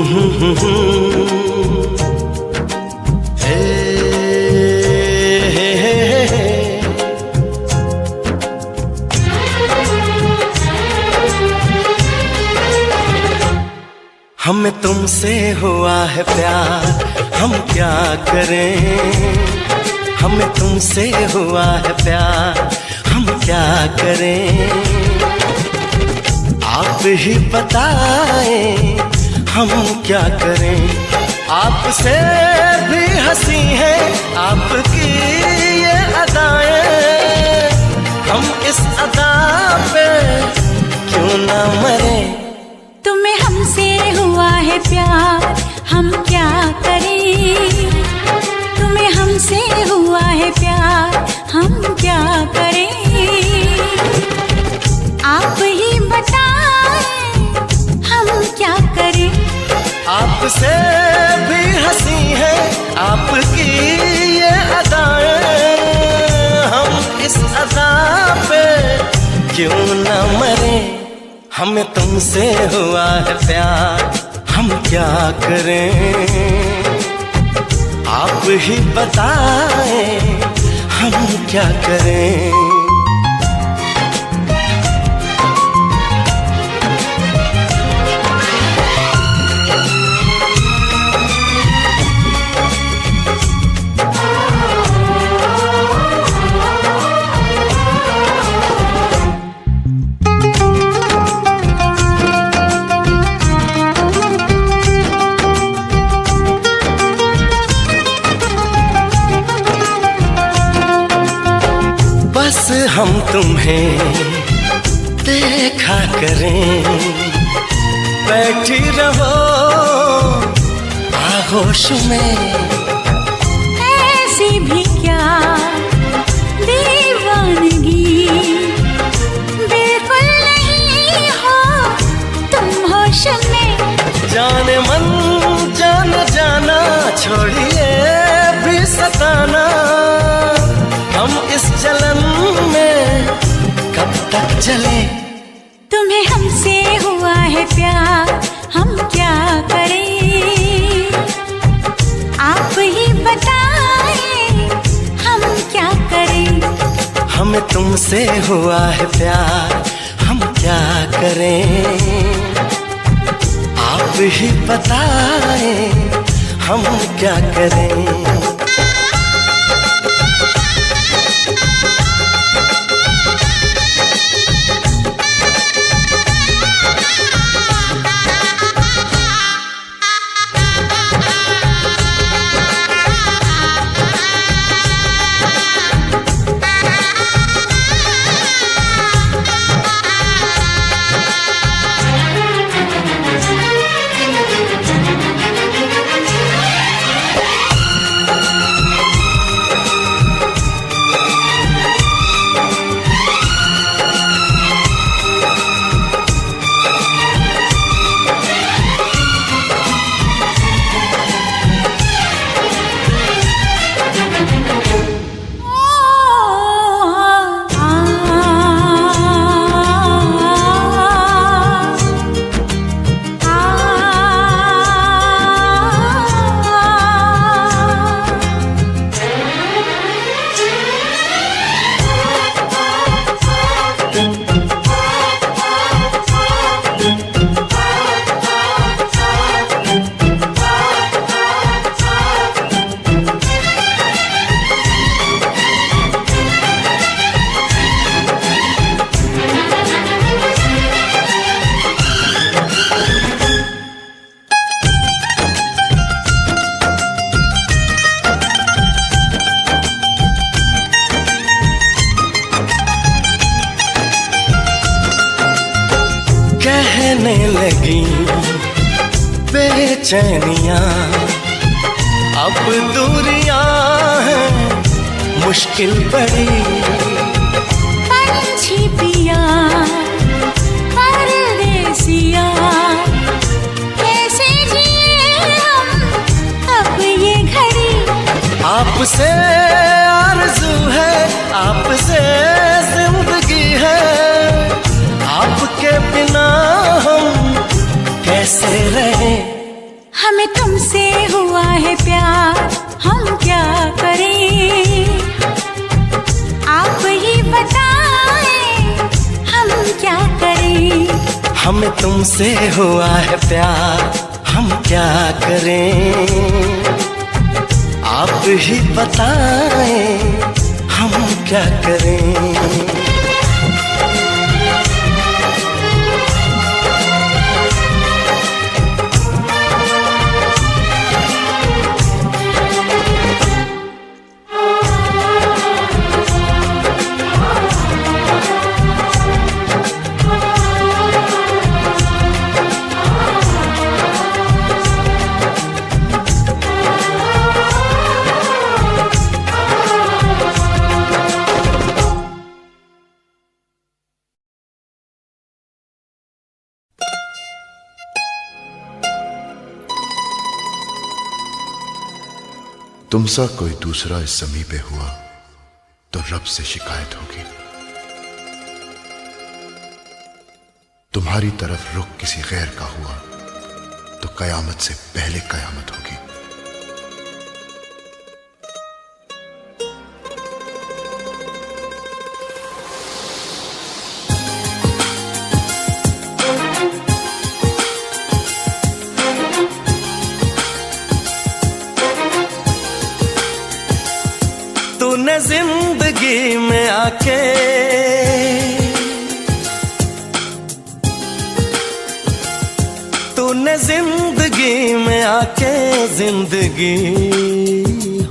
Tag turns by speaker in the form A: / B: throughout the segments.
A: हमें तुमसे हुआ है प्यार, हम क्या करें। हमें तुमसे हुआ है प्यार, हम क्या करें। आप ही बताएं हम क्या करें। आपसे भी हंसी है आपकी ये अदाएं, हम इस अदा पे क्यों ना मरे।
B: तुम्हें हमसे हुआ है प्यार, हम क्या करें। तुम्हें हमसे हुआ है प्यार, हम क्या करें। आप ही बताएं हम क्या करें।
A: आपसे भी हंसी है आपकी ये अदाएं, हम इस अदा पे क्यों न मरे। हमें तुमसे हुआ है प्यार, हम क्या करें। आप ही बताएं हम क्या करें। बस हम तुम्हें देखा करें, बैठी रहो आगोश में।
B: ऐसी भी क्या दीवानगी, बिल्कुल नहीं हो तुम होश में।
A: जाने मन जाना जाना छोड़िए भी सताना, हम इस जलन में कब तक चले।
B: तुम्हें हमसे हुआ है प्यार, हम क्या करें। आप ही बताएं हम क्या करें।
A: हमें तुमसे हुआ है प्यार, हम क्या करें। आप ही बताएं हम क्या करें। कहने लगी बेचैनियां, अब दूरियां हैं मुश्किल बड़ी।
B: पंछी पिया परदेसिया, कैसे जिए हम अब ये घड़ी।
A: आपसे आरज़ू है, आपसे जिंदगी है, आपके बिना हम कैसे रहें। हमें तुमसे हुआ है प्यार, हम क्या करें? आप ही बताएं हम क्या करें?
C: तुमसा कोई दूसरा इस ज़मीं पे हुआ तो रब से शिकायत होगी। तुम्हारी तरफ रुख किसी गैर का हुआ तो कयामत से पहले कयामत होगी।
A: तूने जिंदगी में आके तूने जिंदगी में आके जिंदगी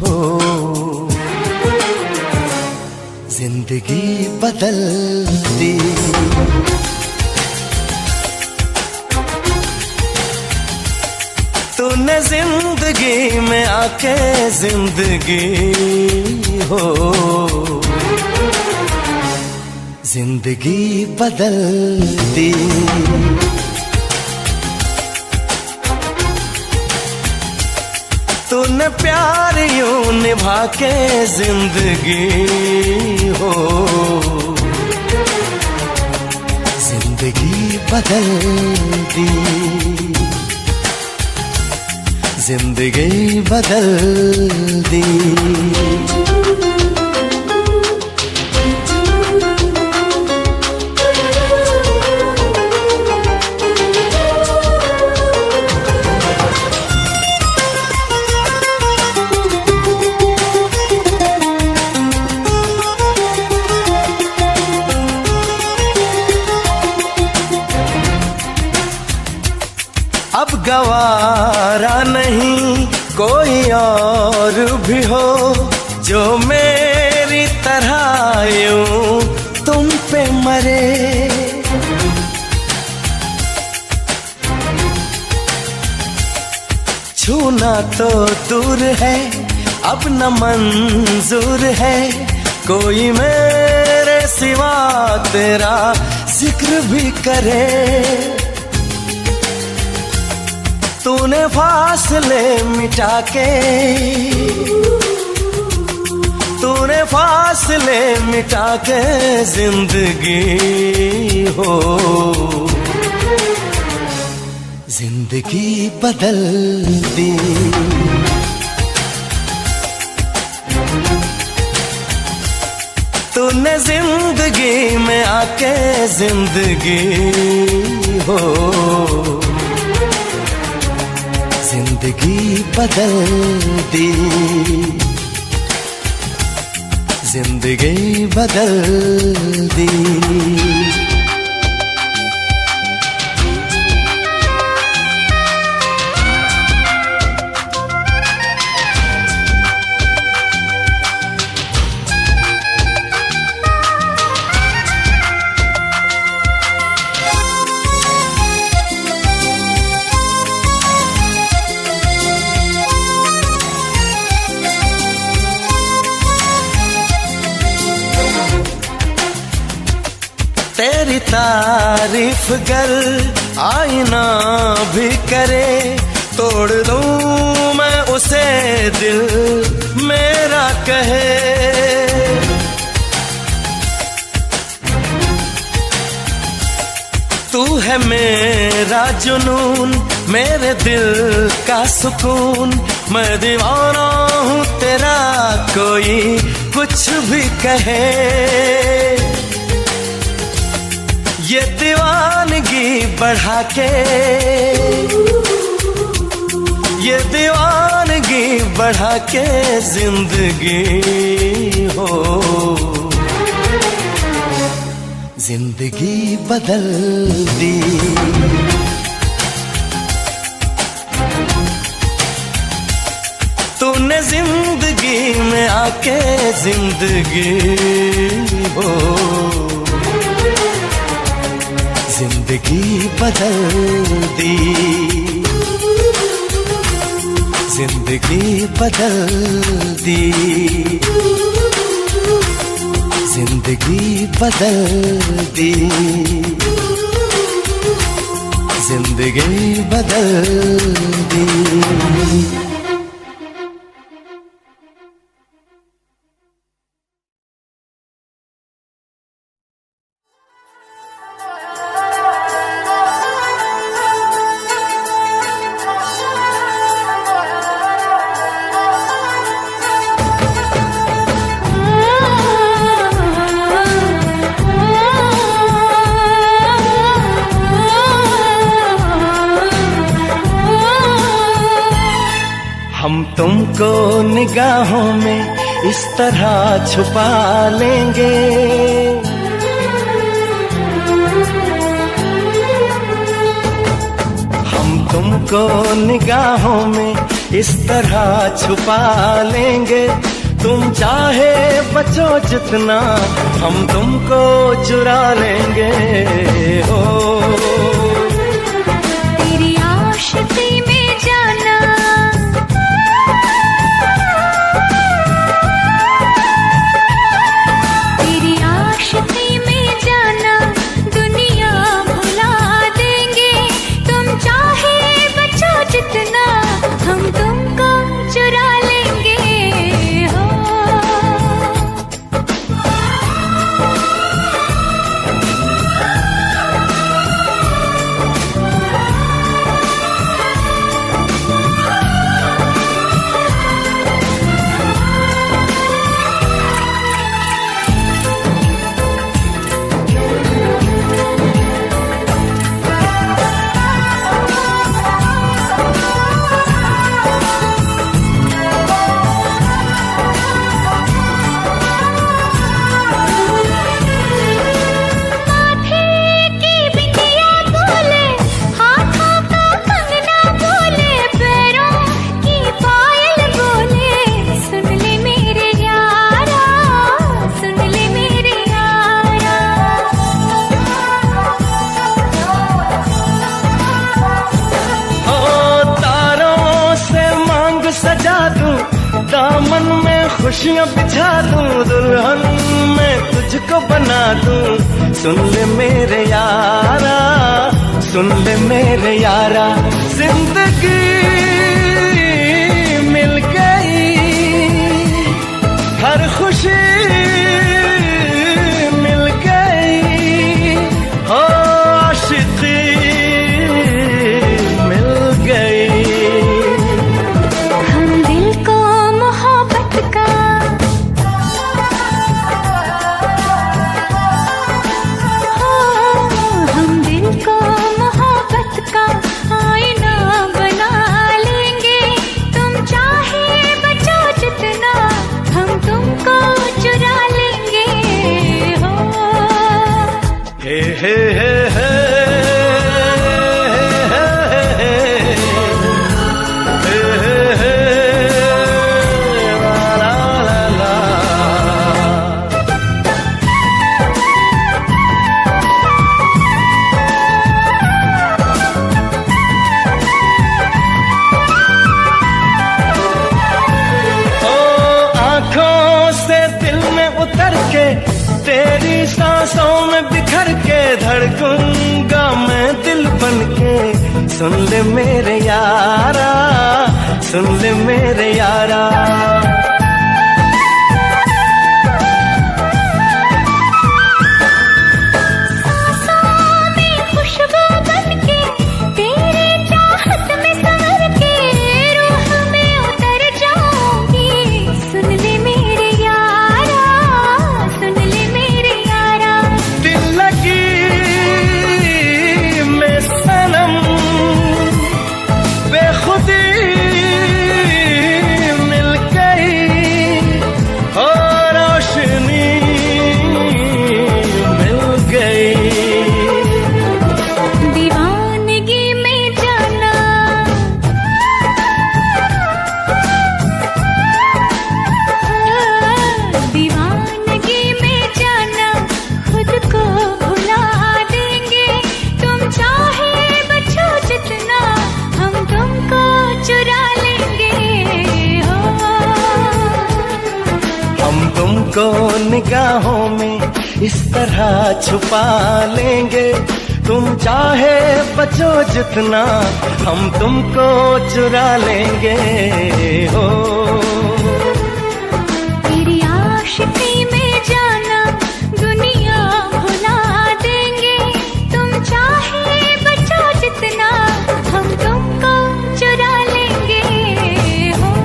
A: हो जिंदगी बदल दी। तूने जिंदगी में आके जिंदगी हो जिंदगी बदल दी। तूने प्यार यूं निभा के जिंदगी हो जिंदगी बदल दी। जिंदगी बदल दी। अब गवारा नहीं कोई और भी हो जो मेरी तरह यूं तुम पे मरे। छूना तो दूर है अब न मंजूर है कोई मेरे सिवा तेरा जिक्र भी करे। तूने फासले मिटा के तूने फासले मिटा के जिंदगी हो जिंदगी बदल दी। तूने जिंदगी में आके जिंदगी हो जिंदगी बदल दी। जिंदगी बदल दी। तेरी तारीफ गर आईना भी करे तोड़ दूं मैं उसे दिल मेरा कहे। तू है मेरा जुनून मेरे दिल का सुकून मैं दीवाना हूँ तेरा कोई कुछ भी कहे। ये दीवानगी दीवानगी बढ़ा के, ये दीवानगी बढ़ा के जिंदगी हो, जिंदगी बदल दी। तूने जिंदगी में आके जिंदगी हो, जिंदगी बदल दी, जिंदगी बदल दी, जिंदगी बदल दी, जिंदगी बदल दी। हम तुमको निगाहों में इस तरह छुपा लेंगे, हम तुमको निगाहों में इस तरह छुपा लेंगे। तुम चाहे बचो जितना हम तुमको चुरा लेंगे हो।
B: तेरी आशिकी में जाना, तेरी आशिकी में जाना दुनिया भुला देंगे। तुम चाहे बचो जितना हम तुमको चुरा लेंगे हो।
A: दामन में खुशियां बिछा दूं, दुल्हन मैं तुझको बना दूं। सुन ले मेरे यारा, सुन ले मेरे यारा, जिंदगी मिल गई, हर खुशी मिल गई, हो आशिकी मिल गई। तेरी सांसों में बिखर के धड़कूंगा मैं दिल बन के। सुन ले मेरे यारा, सुन ले मेरे यारा, निगाहों में इस तरह छुपा लेंगे। तुम चाहे बचो जितना, हम तुमको चुरा लेंगे। हो
B: तेरी आशिकी में जाना दुनिया भुला देंगे। तुम चाहे बचो जितना, हम तुमको चुरा लेंगे। हो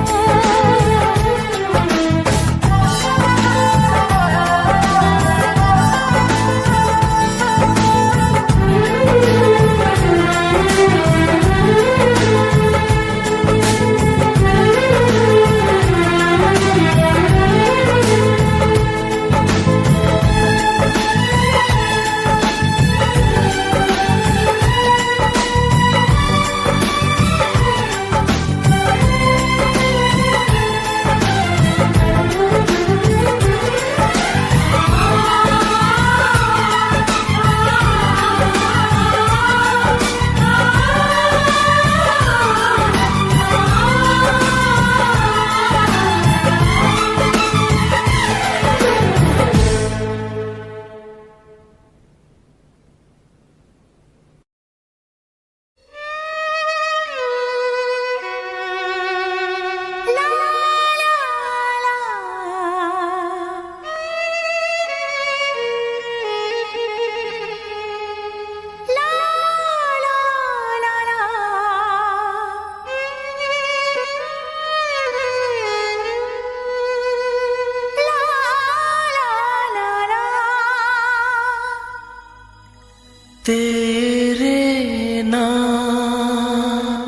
A: तेरे नाम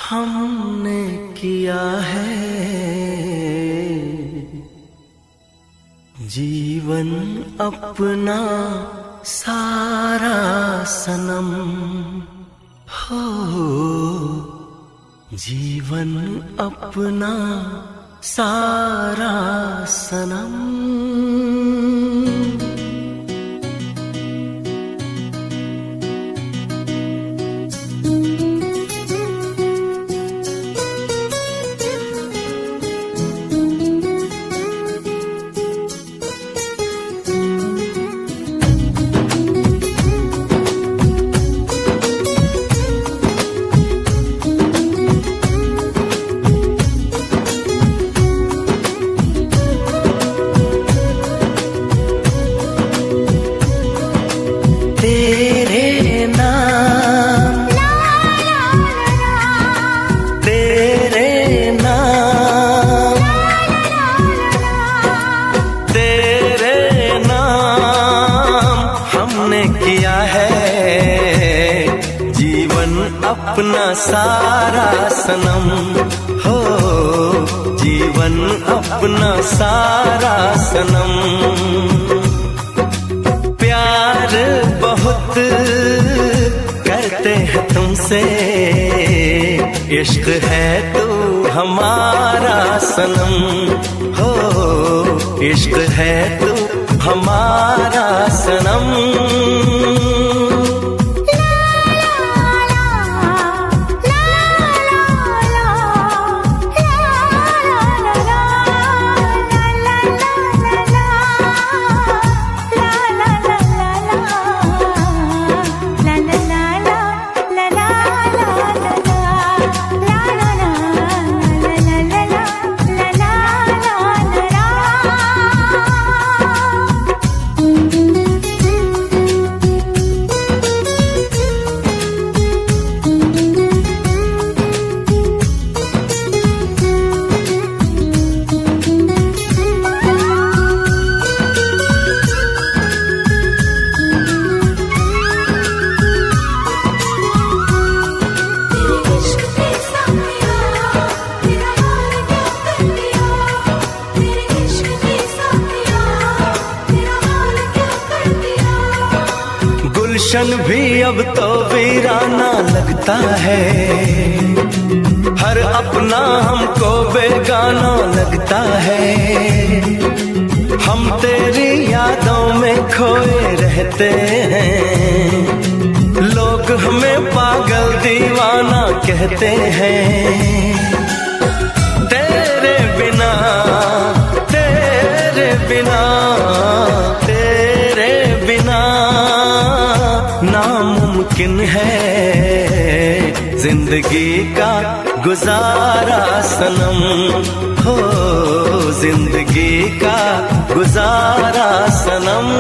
A: हमने किया है जीवन अपना सारा सनम। हो जीवन अपना सारा सनम। अपना सारा सनम। हो जीवन अपना सारा सनम। प्यार बहुत करते हैं तुमसे, इश्क है तू हमारा सनम। हो इश्क है तू हमारा सनम। गुलशन भी अब तो वीराना लगता है, हर अपना हमको बेगाना लगता है। हम तेरी यादों में खोए रहते हैं, लोग हमें पागल दीवाना कहते हैं। तेरे बिना नामुमकिन है जिंदगी का गुजारा सनम, हो जिंदगी का गुजारा सनम।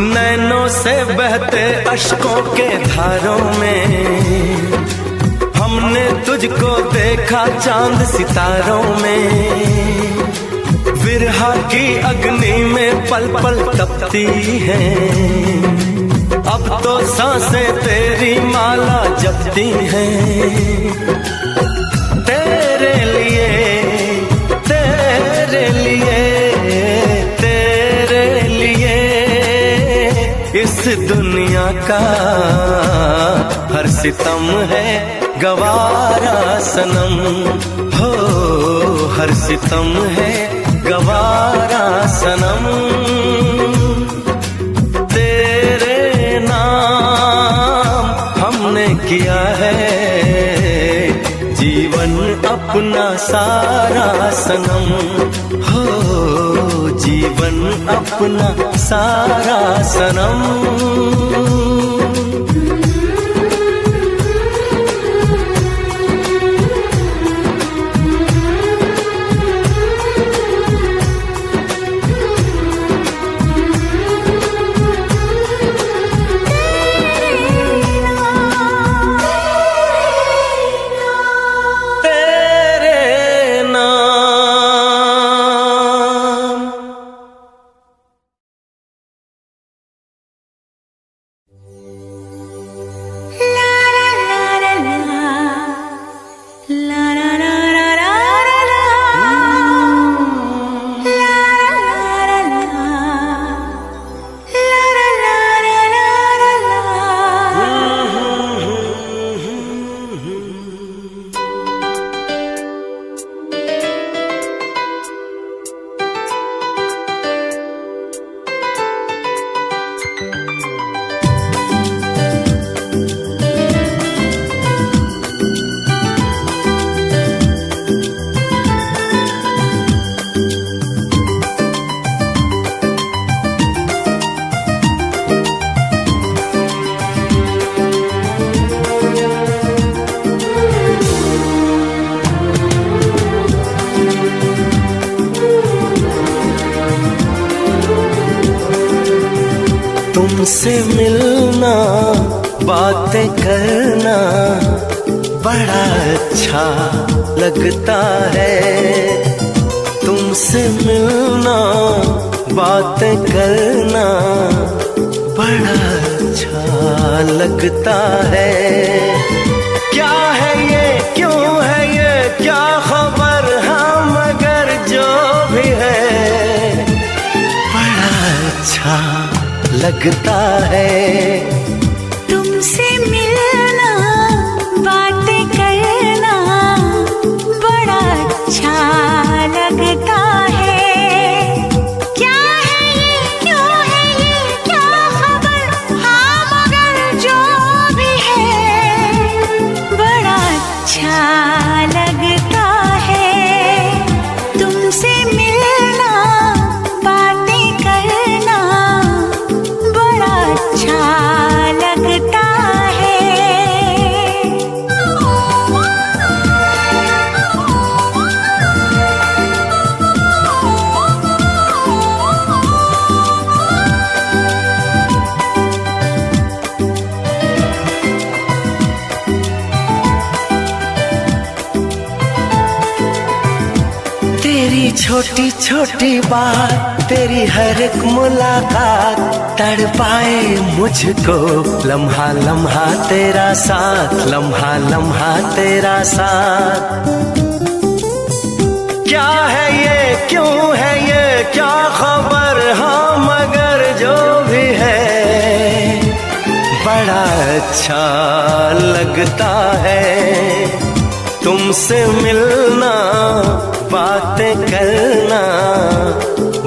A: नैनों से बहते अश्कों के धारों में हमने तुझको देखा चांद सितारों में। विरहा की अग्नि में पल पल तपती है, अब तो सांसें तेरी माला जपती हैं। तेरे लिए तेरे लिए तेरे लिए इस दुनिया का हर सितम है गवारा सनम, हो हर सितम है गवारा सनम। तेरे नाम हमने किया है जीवन अपना सारा सनम, हो जीवन अपना सारा सनम। तुमसे मिलना बातें करना बड़ा अच्छा लगता है। तुमसे मिलना बातें करना बड़ा अच्छा लगता है। क्या है ये क्यों है ये क्या खबर, हाँ मगर जो भी है बड़ा अच्छा लगता है।
B: तुमसे मिलना बातें करना बड़ा अच्छा लगता है। क्या है ये क्यों है ये क्या खबर, हाँ मगर जो भी है बड़ा अच्छा लगता है। तुमसे मिलना बातें करना बड़ा अच्छा
A: छोटी छोटी बात तेरी हर एक मुलाकात तड़पाए मुझको, लम्हा लम्हा तेरा साथ, लम्हा लम्हा तेरा साथ। क्या है ये, क्यों है ये, क्या खबर, हाँ मगर जो भी है बड़ा अच्छा लगता है तुमसे मिलना, बातें करना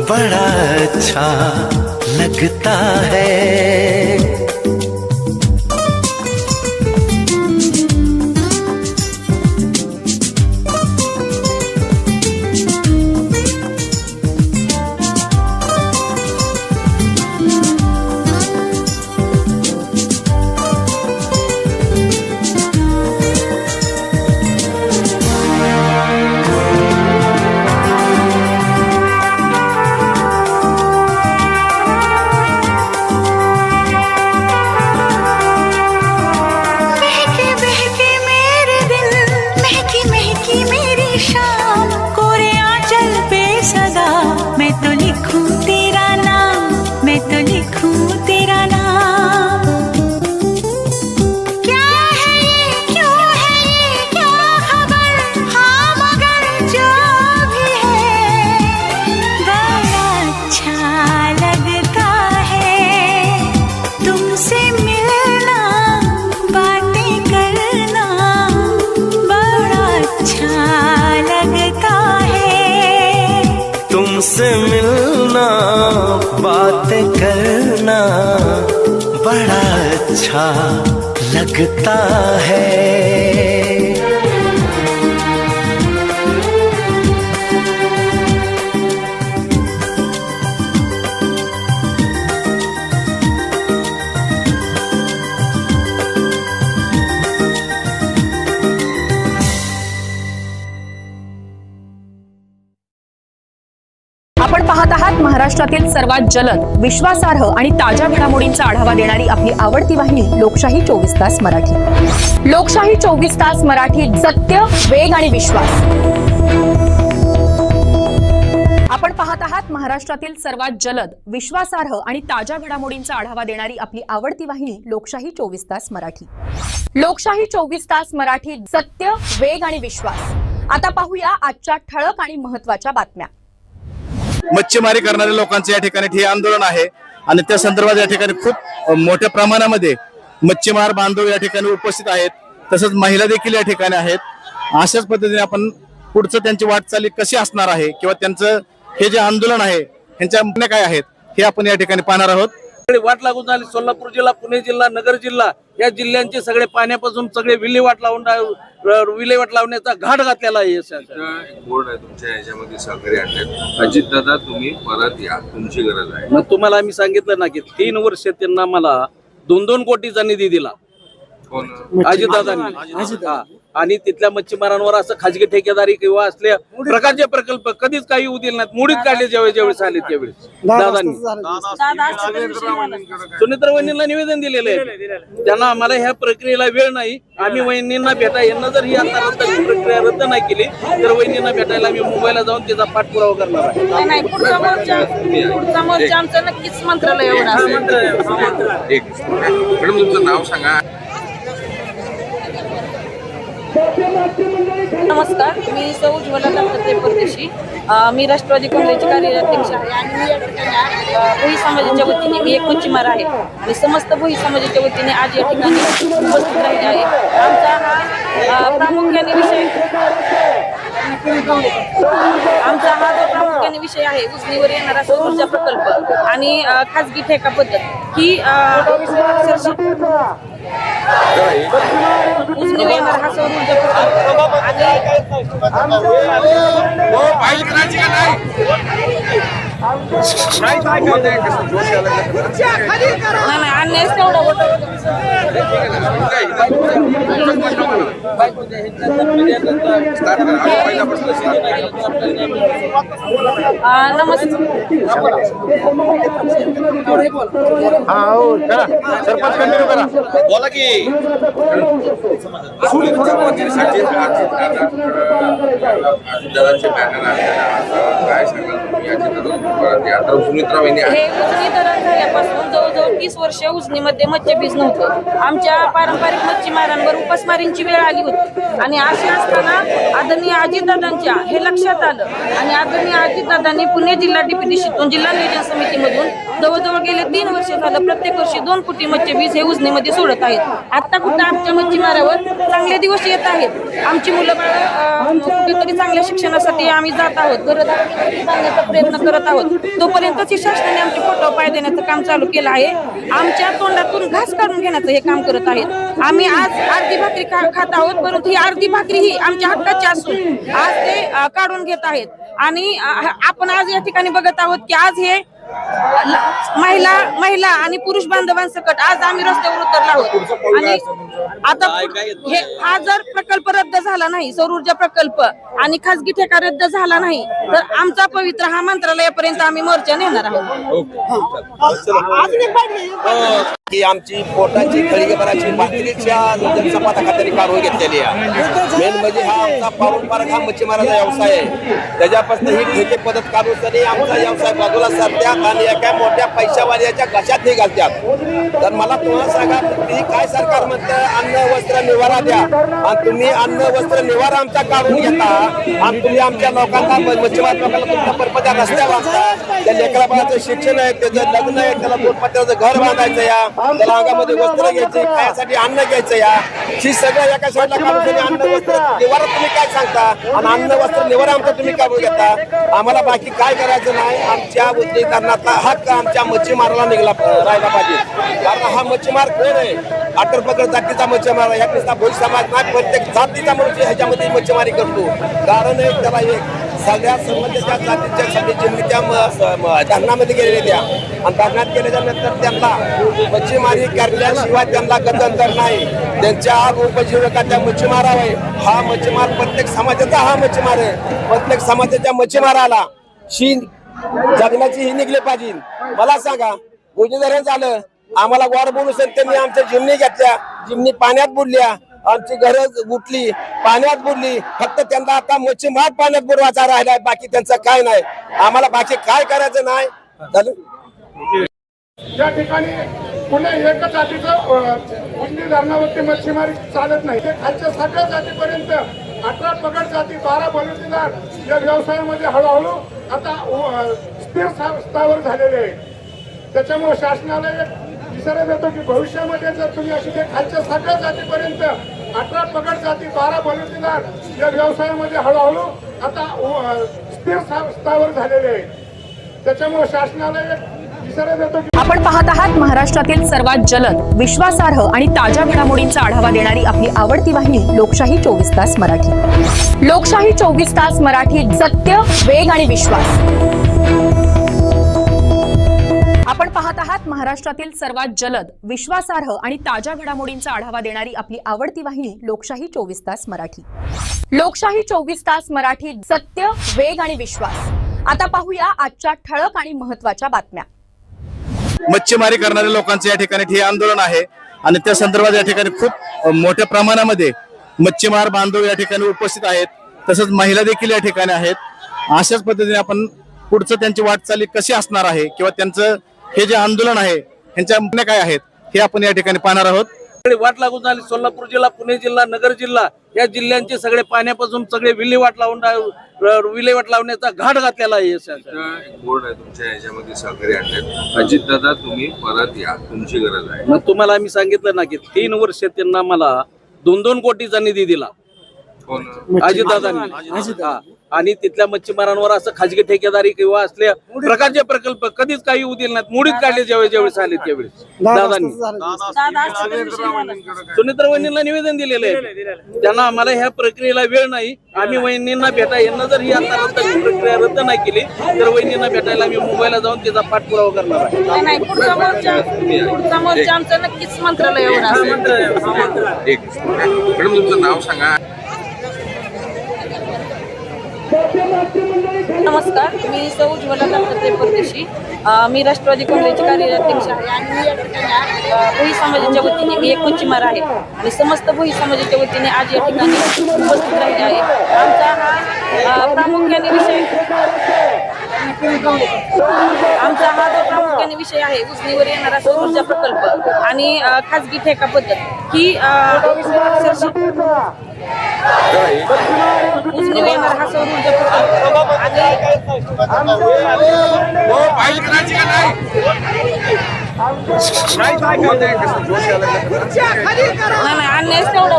A: बड़ा अच्छा लगता है। तुमसे मिलना, बातें करना बड़ा अच्छा लगता है।
D: आपण पाहत आहात महाराष्ट्रातील सर्वात जलद, विश्वासार्ह आणि ताज्या घडामोडींचा आढावा देणारी आपली आवडती वाहिनी लोकशाही 24 तास मराठी। लोकशाही 24 तास मराठी, सत्य, वेग आणि विश्वास। आपण पाहत आहात महाराष्ट्रातील सर्वात जलद, विश्वासार्ह आणि ताज्या घडामोडींचा आढावा देणारी आपली आवडती वाहिनी लोकशाही 24 तास मराठी। लोकशाही 24 तास मराठी, सत्य, वेग आणि विश्वास। आता पाहूया आजच्या ठळक आणि महत्त्वाच्या बातम्या।
E: मच्छीमारी करणाऱ्या लोकांचे या ठिकाणी ठिय्या आंदोलन आहे आणि त्या संदर्भात या ठिकाणी खूप मोठ्या प्रमाणामध्ये मच्छीमार बांधव या ठिकाणी उपस्थित आहेत, तसंच महिला देखील या ठिकाणी आहेत। अशाच पद्धतीने आपण पुढचं त्यांची वाटचाली कशी असणार आहे किंवा त्यांचं हे जे आंदोलन आहे ह्यांच्या मागण्या काय आहेत हे आपण या ठिकाणी पाहणार आहोत।
F: वाट लागून झाली सोलापूर जिल्हा, पुणे जिल्हा, नगर जिल्हा या जिल्ह्यांचे सगळे पाण्यापासून सगळे विल्हेवाट लावण्याचा घाट घातलेला आहे।
G: बोर्ड आहे तुमच्या याच्यामध्ये सहकारी आणण्यात, अजित दादा तुम्ही परत या, तुमची गरज आहे।
F: मग तुम्हाला आम्ही सांगितलं ना की 3 वर्ष त्यांना मला 2-2 कोटीचा निधी दिला अजित दादांनी, आणि तिथल्या मच्छीमारांवर असं खाजगी ठेकेदारी किंवा असल्या प्रकारचे प्रकल्प कधीच काही येऊ दिले नाहीत, मोडीत काढले ज्यावेळेस आले त्यावेळेस दादांनी। सुनेत्र वहिनींना निवेदन दिलेलं आहे, त्यांना आम्हाला ह्या प्रक्रियेला वेळ नाही, आम्ही वहिनींना यांना जर ही आता प्रक्रिया रद्द नाही केली तर वहिनींना भेटायला आम्ही मुंबईला जाऊन त्याचा पाठपुरावा करणार आहे।
H: नाही, पुढचा मोर्चा आमचं नक्कीच मंत्रालय होणार।
G: मॅडम तुमचं नाव सांगा।
H: नमस्कार, मी सौ ज्वला दत्तात्रय परदेशी, मी राष्ट्रवादी काँग्रेसचे कार्याध्यक्ष आहे आणि मी या ठिकाणी भोई समाजाच्या वतीने मी एक मच्छीमार आहे आणि समस्त भोई समाजाच्या वतीने आज या ठिकाणी उपस्थित राहिले आहे। आमचा हा प्रामुख्याने विषय आहे उजनीवर येणारा सौर ऊर्जा प्रकल्प आणि खाजगी ठेका पद्धत ही उजनीवर येणारा हा सौर ऊर्जा प्रकल्प नाही अन्याय तेवढा नमस्ते.
E: बोला की
G: दादांचे बॅनर आहे काय सांगाल तुम्ही आता सुमित्रा वहिनी
H: हे उजनी धरण झाल्यापासून जवळजवळ 30 वर्ष उजनीमध्ये मत्स्यबीज नव्हतं. आमच्या पारंपरिक मच्छीमारांवर उपासमारींची वेळ आली होती आणि असे असताना आदरणीय अजितदादांच्या हे लक्षात आलं आणि आदरणीय अजितदादांनी पुणे जिल्हा डीपीडीसीतून जिल्हा नियोजन समितीमधून जवळजवळ गेले 3 वर्ष झालं प्रत्येक वर्षी 2 कोटी मच्छीबीज हे उजनीमध्ये सोडत आहेत. आता कुठं आमच्या मच्छीमारावर चांगले दिवस येत आहेत. आमची मुलं बाळ कुठेतरी चांगल्या शिक्षणासाठी आम्ही जात आहोत, जाण्याचा प्रयत्न करत आहोत. तोपर्यंतच शासनाने आमचे पोटावर पाय देण्याचं काम चालू केलं आहे. आमच्या तोंडातून घास काढून घेण्याचं हे काम करत आहेत. आम्ही आज अर्धी भाकरी खात आहोत, परंतु ही अर्धी भाकरी ही आमच्या हक्काची असून आज ते काढून घेत आहेत. आणि आपण आज या ठिकाणी बघत आहोत की आज हे महिला आणि पुरुष बांधवांसकट आज आम्ही रस्त्यावर उतरलो आहोत. आणि आता हा जर प्रकल्प रद्द झाला नाही, सौर ऊर्जा प्रकल्प आणि खासगी ठेका रद्द झाला नाही, तर आमचा पवित्र हा मंत्रालयापर्यंत आम्ही मोर्चा नेणार आहोत.
I: की आमची पोटाची खळीभराची भाकरीच्या चपात्या काढून घेतलेली आहे. मेन म्हणजे हा आमचा पारंपरिक हा मच्छीमाराचा व्यवसाय आहे. त्याच्यापासून ही ठेके पद्धत काढून तरी आमचा व्यवसाय बाजूला सरत्यात आणि एका मोठ्या पैशावाल्याच्या घशात हे घालतात. तर मला तुम्हाला सांगा, ती काय सरकार म्हणतं अन्न वस्त्र निवारा द्या आणि तुम्ही अन्न वस्त्र निवारा आमचा काढून घेता आणि तुम्ही आमच्या लोकांना मच्छीमार लोकांना तुमच्या परपत्या रस्त्या बांधता. त्या लेकरा बाळाचं शिक्षण आहे, त्याचं लग्न आहे, त्याला 2 पत्र्याचं घर बांधायचं या, त्याला अंगामध्ये वस्त्र घ्यायचे, खाण्यासाठी अन्न घ्यायचं या, ही सगळं एका साईडला काढून तुम्ही अन्न वस्त्र निवारा तुम्ही काय सांगता आणि अन्न वस्त्र निवारा आमचा तुम्ही काढून घेता. आम्हाला बाकी काय करायचं नाही. आमच्या उद्योगकारणाचा हक्क आमच्या मच्छीमाराला निघला राहिला पाहिजे. कारण हा मच्छीमार कोण आहे? आटरपकड जातीचा मच्छीमार आहे. ह्या भोई समाज नाही, प्रत्येक जातीचा मनुष्य ह्याच्यामध्ये मच्छीमारी करतो. कारण एक त्याला एक सगळ्या संबंधित जातीच्या सगळी जिम्मी त्या धरणामध्ये गेलेल्या त्या आणि धरणात गेल्याच्या नंतर त्यांना मच्छीमारी करण्याशिवाय त्यांना गत्यंतर नाही. त्यांच्या उपजीविका त्या मच्छीमारावर आहे. हा मच्छीमार प्रत्येक समाजाचा हा मच्छीमार आहे. प्रत्येक समाजाच्या मच्छीमाराला जगण्याची ही निघली पाहिजे. मला सांगा, उजनी धरण झालं, आम्हाला वार बोलू त्यांनी आमच्या जिमनी घेतल्या, जिमनी पाण्यात बुडल्या, आमची घरं उठली, पाण्यात बुडली. फक्त त्यांना आता मच्छीमार पाण्यात बुडवायचा राहिलाय, बाकी त्यांचं काय नाही. आम्हाला बाकी काय करायचं नाही.
J: या ठिकाणी पुणे एकच जातीचं उजनी धरणावरती मच्छीमारी चालत नाही. ते खालच्या सगळ्या जातीपर्यंत 18 पगड जाती, 12 बलुतेदार या व्यवसायामध्ये हळूहळू आता स्थिर स्तरावर झालेले आहे. त्याच्यामुळे शासनाला एक इशारा देतो की भविष्यामध्ये जर तुम्ही अशी ते खालच्या सगळ्या जातीपर्यंत 18 पगड जाती, 12 बलुतेदार या व्यवसायामध्ये हळूहळू आता स्थिर स्तरावर झालेले आहे. त्याच्यामुळे शासनाला एक इशारा देतो की
D: आपण पाहत आहात महाराष्ट्रातील सर्वात जलद, विश्वासार्ह आणि ताज्या घडामोडींचा आढावा देणारी आपली आवडती वाहिनी लोकशाही 24 तास मराठी. लोकशाही 24 तास मराठी, सत्य, वेग आणि विश्वास. आपण पाहत आहात महाराष्ट्रातील सर्वात जलद, विश्वासार्ह आणि ताज्या घडामोडींचा आढावा देणारी आपली आवडती वाहिनी लोकशाही 24 तास मराठी. लोकशाही 24 तास मराठी, सत्य, वेग आणि विश्वास. आता पाहूया आजच्या ठळक आणि महत्त्वाच्या बातम्या.
E: मच्छीमारी करणाऱ्या लोकांचं या ठिकाणी ठिय्या आंदोलन आहे आणि त्या संदर्भात या ठिकाणी खूप मोठ्या प्रमाणामध्ये मच्छीमार बांधव या ठिकाणी उपस्थित आहेत. तसंच महिला देखील या ठिकाणी आहेत. अशाच पद्धतीने आपण पुढचं त्यांची वाटचाली कशी असणार आहे किंवा त्यांचं हे जे आंदोलन आहे ह्यांच्या मागण्या काय आहेत हे आपण या ठिकाणी पाहणार आहोत.
F: वाट लागून झाली. सोलापूर जिल्हा, पुणे जिल्हा, नगर जिल्हा या जिल्ह्यांचे सगळे पाण्यापासून सगळे विल्हेवाट लावण्याचा घाट घातलेला आहे.
G: बोर्ड आहे तुमच्या ह्याच्यामध्ये सहकारी आणण्यात. अजितदादा तुम्ही परत या, तुमची गरज आहे.
F: मग तुम्हाला आम्ही सांगितलं ना की 3 वर्ष त्यांना मला 2-2 कोटीचा निधी दिला. अजितदादांनी हा. आणि तिथल्या मच्छीमारांवर असं खाजगी ठेकेदारी किंवा असल्या प्रकारचे प्रकल्प कधीच काही होऊ दिले नाहीत. मोडीत काढले ज्यावेळेस आले त्यावेळेस दादांनी सुनित्रा वहिनींना निवेदन दिलेलं आहे. त्यांना आम्हाला ह्या प्रक्रियेला वेळ नाही, आम्ही वहिनींना भेटा यांना जर ही आता प्रक्रिया रद्द नाही केली तर वहिनींना भेटायला आम्ही मुंबईला जाऊन त्याचा पाठपुरावा करणार आहे.
H: नाही, पुढचा मोर्चा आमचा नक्कीच मंत्रालयावर असेल.
G: एक मॅडम तुमचं नाव सांगा.
H: नमस्कार, मी सौ उज्ज्वला दत्तात्रय परदेशी. मी राष्ट्रवादी काँग्रेसची कार्याध्यक्ष आहे आणि मी या ठिकाणी भोई समाजाच्या वतीने मी एक मच्छीमार आहे आणि समस्त भोई समाजाच्या वतीने आज या ठिकाणी उपस्थित राहिले आहे. आमचा हा प्रामुख्याने विषय आहे उजनीवर येणारा सौर ऊर्जा प्रकल्प आणि खाजगी ठेका पद्धत ही उजनीवर येणारा हा सौर ऊर्जा प्रकल्प आणि अन्याय तेवढा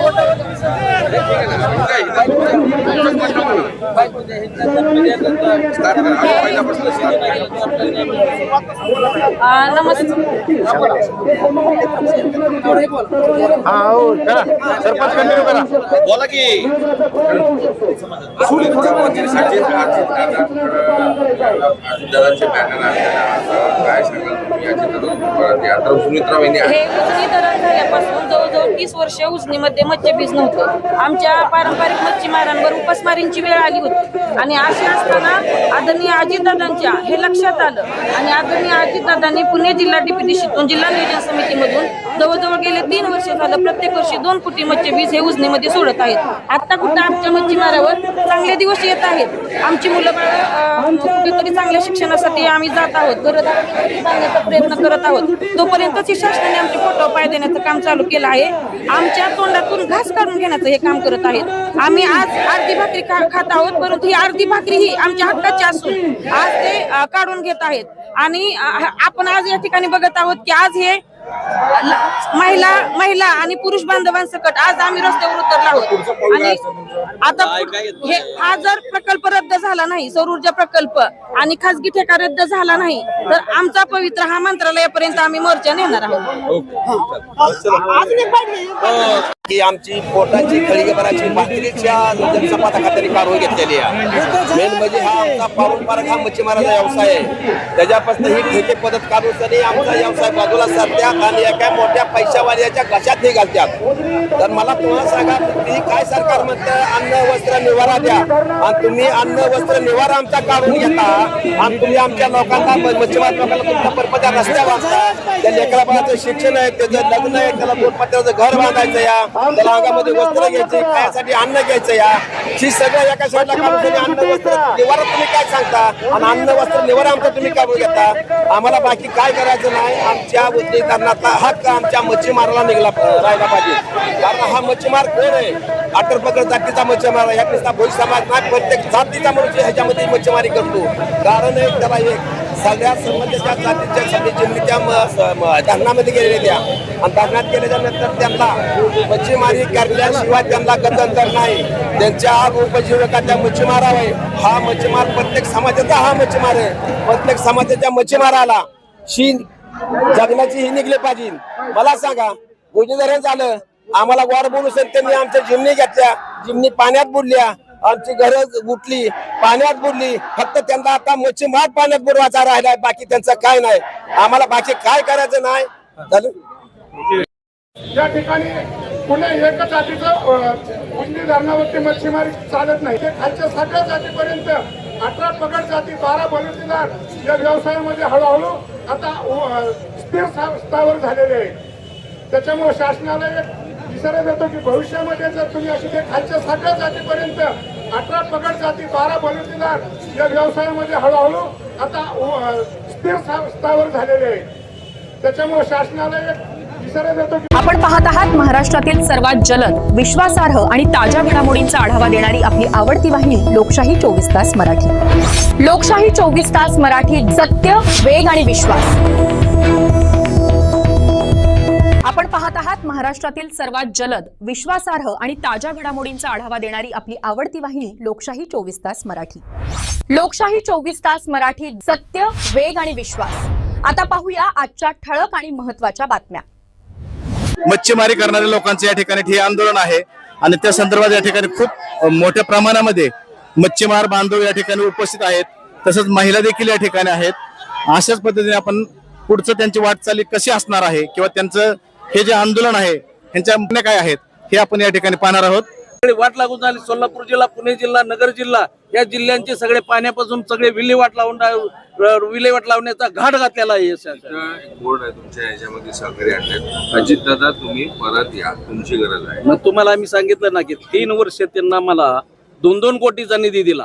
E: बोला की
G: दादांचे बॅनर आहे, काय सांगाल तुम्ही याच्याबद्दल? आता सुमित्रा वहिनी आहे.
H: हे उजनी धरण झाल्यापासून जवळजवळ 30 वर्ष उजनीमध्ये मत्स्यबीज नव्हतं. आमच्या पारंपरिक मच्छीमारांवर उपासमारींची वेळ आली होती आणि अशी असताना आदरणीय अजितदादांच्या हे लक्षात आलं आणि आदरणीय अजितदादांनी पुणे जिल्हा डीपीटीसीतून जिल्हा नियोजन समितीमधून जवळजवळ गेले 3 वर्ष झालं प्रत्येक वर्षी 2 कोटी मत्स्यबीज हे उजनीमध्ये सोडत आहेत. आता कुठं आमच्या मच्छीमारावर चांगले दिवस येत आहेत. आमची मुलं बाळं कुठेतरी चांगल्या शिक्षणासाठी आम्ही जात आहोत, घरदारांसाठी बांधण्याचा प्रयत्न करत आहोत. तोपर्यंतच शासनाने आमचे फोटो पाय देण्याचं काम चालू केलं आहे. आमच्या तोंडातून घास काढून घेण्याचं हे काम करत आहेत. आम्ही आज अर्धी भाकरी खात आहोत, परंतु ही अर्धी भाकरी ही आमच्या हक्काची असून आज ते काढून घेत आहेत. आणि आपण आज या ठिकाणी बघत आहोत की आज हे महिला आणि पुरुष बांधवांसकट आज आम्ही रस्त्यावर उतरलो आहोत. आणि आता हा जर प्रकल्प रद्द झाला नाही, सौर ऊर्जा प्रकल्प आणि खाजगी ठेका रद्द झाला नाही तर आमचा पवित्र हा मंत्रालयापर्यंत आम्ही मोर्चा नेणार आहोत.
I: की आमची पोटाची खळगेपणाची भाकरीच्या जनसंपादकांनी कारवाई घेतलेली आहे. मेन म्हणजे हा आमचा पारंपरिक हा मच्छीमाराचा व्यवसाय आहे. त्याच्यापासून ही ठेके पद्धत काढून आमचा व्यवसाय बाजूला सरत्यात आणि एका मोठ्या पैशावाल्याच्या घशात हे घालतात. तर मला तुम्हाला सांगा, तुम्ही काय सरकार म्हणतं अन्न वस्त्र निवारा द्या आणि तुम्ही अन्न वस्त्र निवारा आमचा काढून घेता आणि तुम्ही आमच्या लोकांना मच्छीमार लोकांना तुमचा परपत्या रस्त्या बांधता. त्या लेकरा बाळाचं शिक्षण आहे, त्याचं लग्न आहे, त्याला दोनपत्र्याचं घर बांधायचं या, त्याला अंगामध्ये वस्त्र घ्यायचे, खायासाठी अन्न घ्यायचं या, ही सगळं एका साईडला काढून अन्न वस्त्र निवारा तुम्ही काय सांगता आणि अन्न वस्त्र निवारा आमचा तुम्ही काढून घेता. आम्हाला बाकी काय करायचं नाही. आमच्या उद्योगकारणाचा हक्क आमच्या मच्छीमाराला निघाला राहिला पाहिजे. कारण हा मच्छीमार कोण आहे? आटरपगड जातीचा मच्छीमार आहे. ह्या भोई समाज नाही, प्रत्येक जातीचा मनुष्य ह्याच्यामध्ये मच्छीमारी करतो. कारण एक त्याला एक सगळ्या समाजाच्या जातीच्या सगळी जिल्ह्याच्या धरणामध्ये गेलेल्या त्या आणि धरणात गेल्याच्या नंतर त्यांना मच्छीमारी करण्याशिवाय त्यांना गत्यंतर नाही. त्यांच्या उपजीविकाच्या मच्छीमार आहे. हा मच्छीमार प्रत्येक समाजाचा हा मच्छीमार आहे. प्रत्येक समाजाच्या मच्छीमाराला शी जगण्याची ही निघली पाहिजे. मला सांगा, उजनी धरण झालं, आम्हाला वार बोलू त्यांनी आमच्या जिमनी घेतल्या, जिमनी पाण्यात बुडल्या, आमची घरं उठली, पाण्यात बुडली. फक्त त्यांना आता मच्छीमार पाण्यात बुडवायचा राहिलाय, बाकी त्यांचं काय नाही. आम्हाला बाकी काय करायचं नाही.
J: या ठिकाणी पुणे एकच जातीचं उजनी धरणावरती मच्छीमारी चालत नाही. ते खालच्या सगळ्या जातीपर्यंत 18 पगड जाती, 12 बलुतेदार या व्यवसायामध्ये हळूहळू आता स्थिर स्तरावर झालेले आहे. त्याच्यामुळे शासनाला एक इशारा देतो की भविष्यामध्ये जर तुम्ही अशी ते खालच्या सगळ्या जातीपर्यंत 18 पगड जाती, 12 बलुतेदार या व्यवसायामध्ये हळूहळू आता स्थिर स्तरावर झालेले आहे. त्याच्यामुळे शासनाला एक इशारा देतो की
D: आपण पाहत आहात महाराष्ट्रातील सर्वात जलद, विश्वासार्ह आणि ताज्या घडामोडींचा आढावा देणारी आपली आवडती वाहिनी लोकशाही 24 तास मराठी. लोकशाही 24 तास मराठी, सत्य, वेग आणि विश्वास. आपण पाहत आहात महाराष्ट्रातील सर्वात जलद, विश्वासार्ह आणि ताज्या घडामोडींचा आढावा देणारी आपली आवडती वाहिनी लोकशाही 24 तास मराठी. लोकशाही 24 तास मराठी, सत्य, वेग आणि विश्वास. आता पाहूया आजच्या ठळक आणि महत्त्वाच्या बातम्या.
E: मच्छीमारी करणाऱ्या लोकांचे या ठिकाणी ठिय्या आंदोलन आहे आणि त्या संदर्भात या ठिकाणी खूप मोठ्या प्रमाणामध्ये मच्छीमार बांधव या ठिकाणी उपस्थित आहेत. तसंच महिला देखील या ठिकाणी आहेत. अशाच पद्धतीने आपण पुढचं त्यांची वाटचाली कशी असणार आहे किंवा त्यांचं हे जे आंदोलन आहे ह्यांच्या मागण्या काय आहेत हे आपण या ठिकाणी पाहणार आहोत.
F: वाट लागून झाली. सोलापूर जिल्हा, पुणे जिल्हा, नगर जिल्हा या जिल्ह्यांचे सगळे पाण्यापासून सगळे विल्हेवाट लावण्याचा घाट घातलेला आहे.
G: बोर्ड आहे तुमच्या याच्यामध्ये सहकारी आणले. अजित दादा तुम्ही परत या, तुमची गरज आहे.
F: मग तुम्हाला आम्ही सांगितलं ना की 3 वर्ष त्यांना मला 2-2 कोटीचा निधी दिला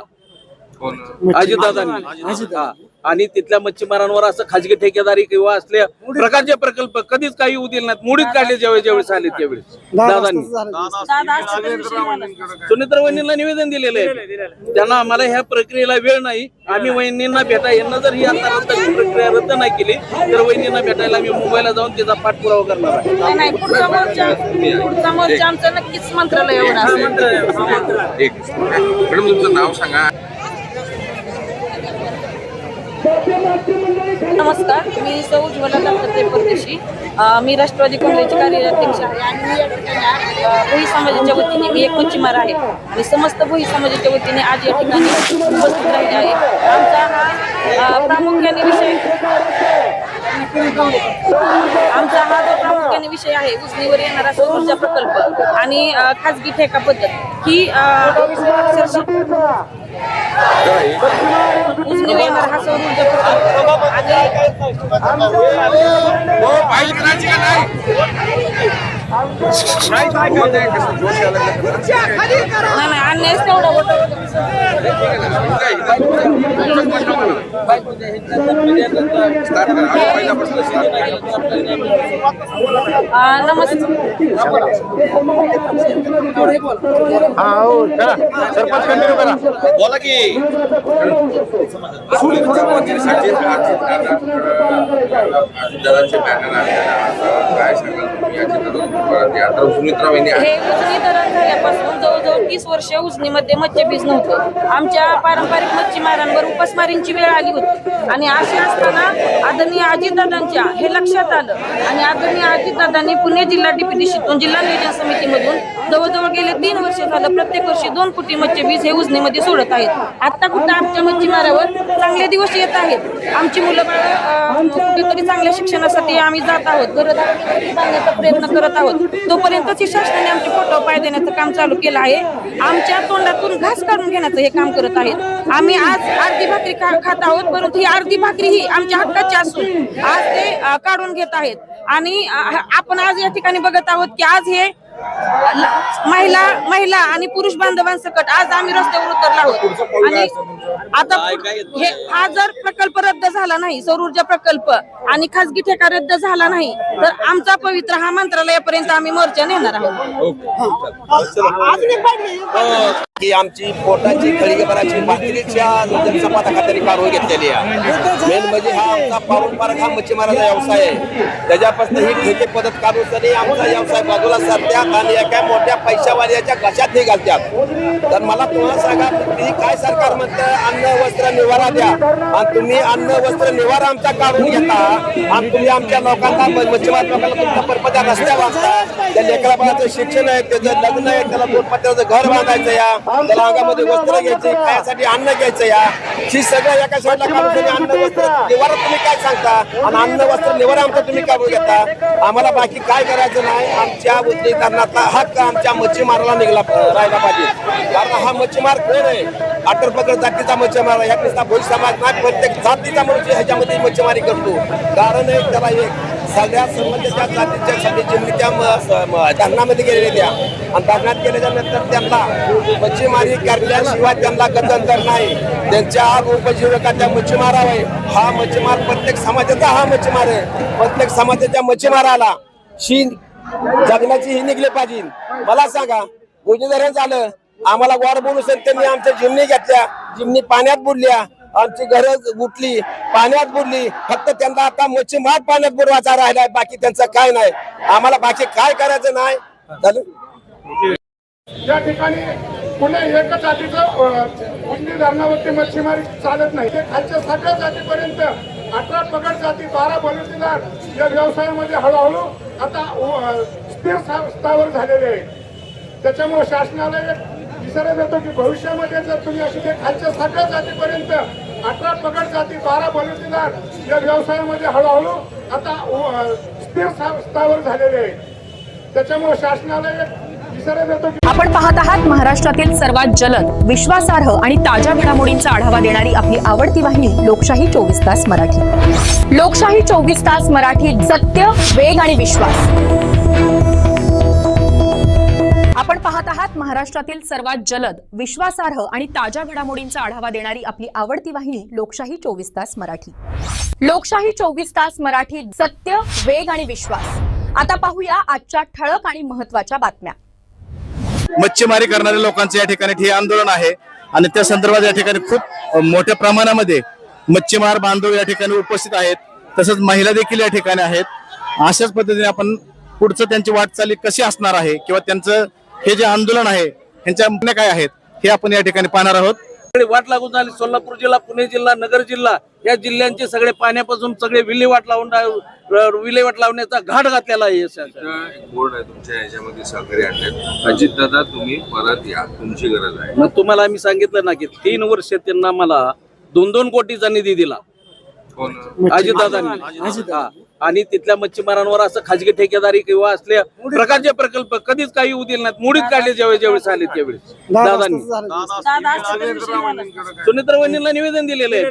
F: अजितदादांनी. आणि तिथल्या मच्छीमारांवर असं खाजगी ठेकेदारी किंवा असल्या प्रकारचे प्रकल्प कधीच काही होऊ दिले नाहीत. मोडीत काढले ज्यावेळेस आले त्यावेळेस दादांनी. सुनेत्रा वहिनींना निवेदन दिलेलं आहे. त्यांना आम्हाला ह्या प्रक्रियेला वेळ नाही. आम्ही वहिनींना यांना जर ही आता प्रक्रिया रद्द नाही केली तर वहिनींना भेटायला आम्ही मुंबईला जाऊन त्याचा पाठपुरावा करणार आहे.
H: नाही, पुढचा मोर्चा आमचं नक्कीच मंत्रालयावर असेल.
G: एक मॅडम तुमचं नाव सांगा.
H: नमस्कार, मी सौ उज्ज्वला दत्तात्रय परदेशी. मी राष्ट्रवादी काँग्रेसची कार्याध्यक्ष आहे आणि मी या ठिकाणी भोई समाजाच्या वतीने मी एक मच्छीमार आहे आणि समस्त भोई समाजाच्या वतीने आज या ठिकाणी उपस्थित राहिले आहे. आमचा हा प्रामुख्याने विषय आहे उजनीवर येणारा सौर ऊर्जा प्रकल्प आणि खाजगी ठेका पद्धत ही उजनीवर येणारा हा सौर ऊर्जा प्रकल्प नाही अन्यायच तेवढा
E: बोला की
G: दादांचे बॅनर काय सांगाल तुम्ही याची सुमित्रा वहिनी
H: हे उजनी धरण झाल्यापासून जवळजवळ 30 वर्ष उजनीमध्ये मत्स्यबीज नव्हतं. आमच्या पारंपरिक मच्छीमारांवर उपासमारींची वेळ आली होती आणि असे असताना आदरणीय अजितदादांच्या हे लक्षात आलं आणि आदरणीय अजितदादांनी पुणे जिल्हा डीपीडीसीतून जिल्हा नियोजन समितीमधून जवळजवळ गेले 3 वर्ष झालं प्रत्येक वर्षी 2 कोटी मत्स्यबीज हे उजनीमध्ये सोडत आहेत. आता कुठं आमच्या मच्छीमारावर चांगले दिवस येत आहेत. आमची मुलं कुठेतरी चांगल्या शिक्षणासाठी आम्ही जात आहोत, घरदार बांधण्याचा प्रयत्न करत आहोत. तोपर्यंतच शासनाने आमचे फोटो पाय देण्याचं काम चालू केलं आहे. आमच्या तोंडातून घास काढून घेण्याचं हे काम करत आहेत. आम्ही आज अर्धी भाकरी खात आहोत, परंतु ही अर्धी भाकरी ही आमच्या हक्काची असून आज ते काढून घेत आहेत. आणि आपण आज या ठिकाणी बघत आहोत की आज हे महिला आणि पुरुष बांधवांसकट आज आम्ही रस्त्यावर उतरलो आहोत. आणि आता हा जर प्रकल्प रद्द झाला नाही, सौर ऊर्जा प्रकल्प आणि खाजगी ठेका रद्द झाला नाही तर आमचा पवित्र हा मंत्रालयापर्यंत आम्ही मोर्चा नेणार आहोत.
I: की आमची पोटाची खळगेपणाची बाटलीच्या जनसंपादका तरी कारवाई घेतलेली आहे. मेन म्हणजे हा आमचा पारंपरिक हा मच्छीमाराचा व्यवसाय आहे. त्याच्यापासून ही ठेके पद्धत काढून तरी आमचा व्यवसाय बाजूला सरत्यात आणि एका मोठ्या पैशावाल्याच्या घशात हे घालतात. तर मला तुम्हाला सांगा, तुम्ही काय सरकार म्हणतं अन्न वस्त्र निवारा द्या आणि तुम्ही अन्न वस्त्र निवारा आमचा काढून घेता आणि तुम्ही आमच्या लोकांना मच्छीमार लोकांना तुमचा परपत्या रस्त्या बांधता. त्या लेकरा बाळाचं शिक्षण आहे, त्याचं लग्न आहे, त्याला दोनपत्र्याचं घर बांधायचं या, त्याला अंगामध्ये वस्त्र घ्यायचे, खायासाठी अन्न घ्यायचं या, ही सगळं एका साईडला काढून अन्न वस्त्र निवारा तुम्ही काय सांगता आणि अन्न वस्त्र निवारा आमचा तुम्ही काढून घेता. आम्हाला बाकी काय करायचं नाही. आमच्या उद्योगकारणाचा हक्क आमच्या मच्छीमाराला निघला राहिला पाहिजे. कारण हा मच्छीमार कोण आहे? अटर पकड जातीचा मच्छीमार ह्या नुसता भोई समाज नाही, प्रत्येक जातीचा मनुष्य ह्याच्यामध्ये मच्छीमारी करतो. कारण एक त्याला एक सगळ्या संबंधीच्या जातीच्या जिल्ह्याच्या धरणामध्ये गेलेल्या त्या आणि धरणात गेल्याच्या नंतर त्यांना मच्छीमारी करण्याशिवाय त्यांना गत्यंतर नाही. त्यांच्या उपजीविकाच्या मच्छीमारावर हा मच्छीमार प्रत्येक समाजाचा हा मच्छीमार आहे. प्रत्येक समाजाच्या मच्छीमाराला शी जगण्याची ही निघली पाहिजे. मला सांगा, भुजधरण झालं, आम्हाला वार बोलू त्यांनी आमच्या जिमनी घेतल्या, जिमनी पाण्यात बुडल्या आमची गरज उठली, पाण्यात बुडली. फक्त त्यांना आता मच्छीमार पाण्यात बुडवायचा राहिलाय, बाकी त्यांचं काय नाही. आम्हाला बाकी काय करायचं नाही. झालं?
J: या ठिकाणी पुणे एकच जातीचं उजनी धरणावरती मच्छीमारी चालत नाही. ते खालच्या सगळ्या जातीपर्यंत 18 पगड जाती, 12 बलुतेदार या व्यवसायामध्ये हळूहळू आता स्थिर स्थावर झालेले आहे. त्याच्यामुळे शासनाला एक इशारा देतो की भविष्यामध्ये जर तुम्ही अशी ते खालच्या सगळ्या जातीपर्यंत 18 पगड जाती, 12 बलुतेदार या व्यवसायामध्ये हळूहळू आता स्थिर स्थावर झालेले आहे. त्याच्यामुळे शासनाला एक इशारा देतो की
D: आपण पाहत आहात महाराष्ट्रातील सर्वात जलद, विश्वासार्ह आणि ताज्या घडामोडींचा आढावा देणारी आपली आवडती वाहिनी लोकशाही 24 तास मराठी. लोकशाही 24 तास मराठी, सत्य, वेग आणि विश्वास. आपण पाहत आहात महाराष्ट्रातील सर्वात जलद, विश्वासार्ह आणि ताज्या घडामोडींचा आढावा देणारी आपली आवडती वाहिनी लोकशाही 24 तास मराठी. लोकशाही 24 तास मराठी, सत्य, वेग आणि विश्वास. आता पाहूया आजच्या ठळक आणि महत्त्वाच्या बातम्या.
E: मच्छीमारी करणाऱ्या लोकांचं या ठिकाणी ठिय्या आंदोलन आहे आणि त्या संदर्भात या ठिकाणी खूप मोठ्या प्रमाणामध्ये मच्छीमार बांधव या ठिकाणी उपस्थित आहेत. तसंच महिला देखील या ठिकाणी आहेत. अशाच पद्धतीने आपण पुढचं त्यांची वाटचाली कशी असणार आहे किंवा त्यांचं हे जे आंदोलन आहे ह्यांच्या मागण्या काय आहेत हे आपण या ठिकाणी पाहणार आहोत.
F: वाट लागून झाली. सोलापूर जिल्हा, पुणे जिल्हा, नगर जिल्हा या जिल्ह्यांचे सगळे पाण्यापासून सगळे विल्हेवाट लावण्याचा घाट घातलेला आहे.
G: एक बोर्ड आहे तुमच्या याच्यामध्ये सहकारी आणण्यात. अजितदादा तुम्ही परत या, तुमची गरज आहे.
F: मग तुम्हाला आम्ही सांगितलं ना की 3 वर्ष त्यांना मला 2-2 कोटीचा निधी दिला अजितदादांनी. आणि तिथल्या मच्छीमारांवर असं खाजगी ठेकेदारी किंवा असल्या प्रकारचे प्रकल्प कधीच काही येऊ दिले नाहीत. मोडीत काढले ज्यावेळेस आले त्यावेळेस दादांनी. सुनेत्रा वहिनींना निवेदन दिलेलं आहे.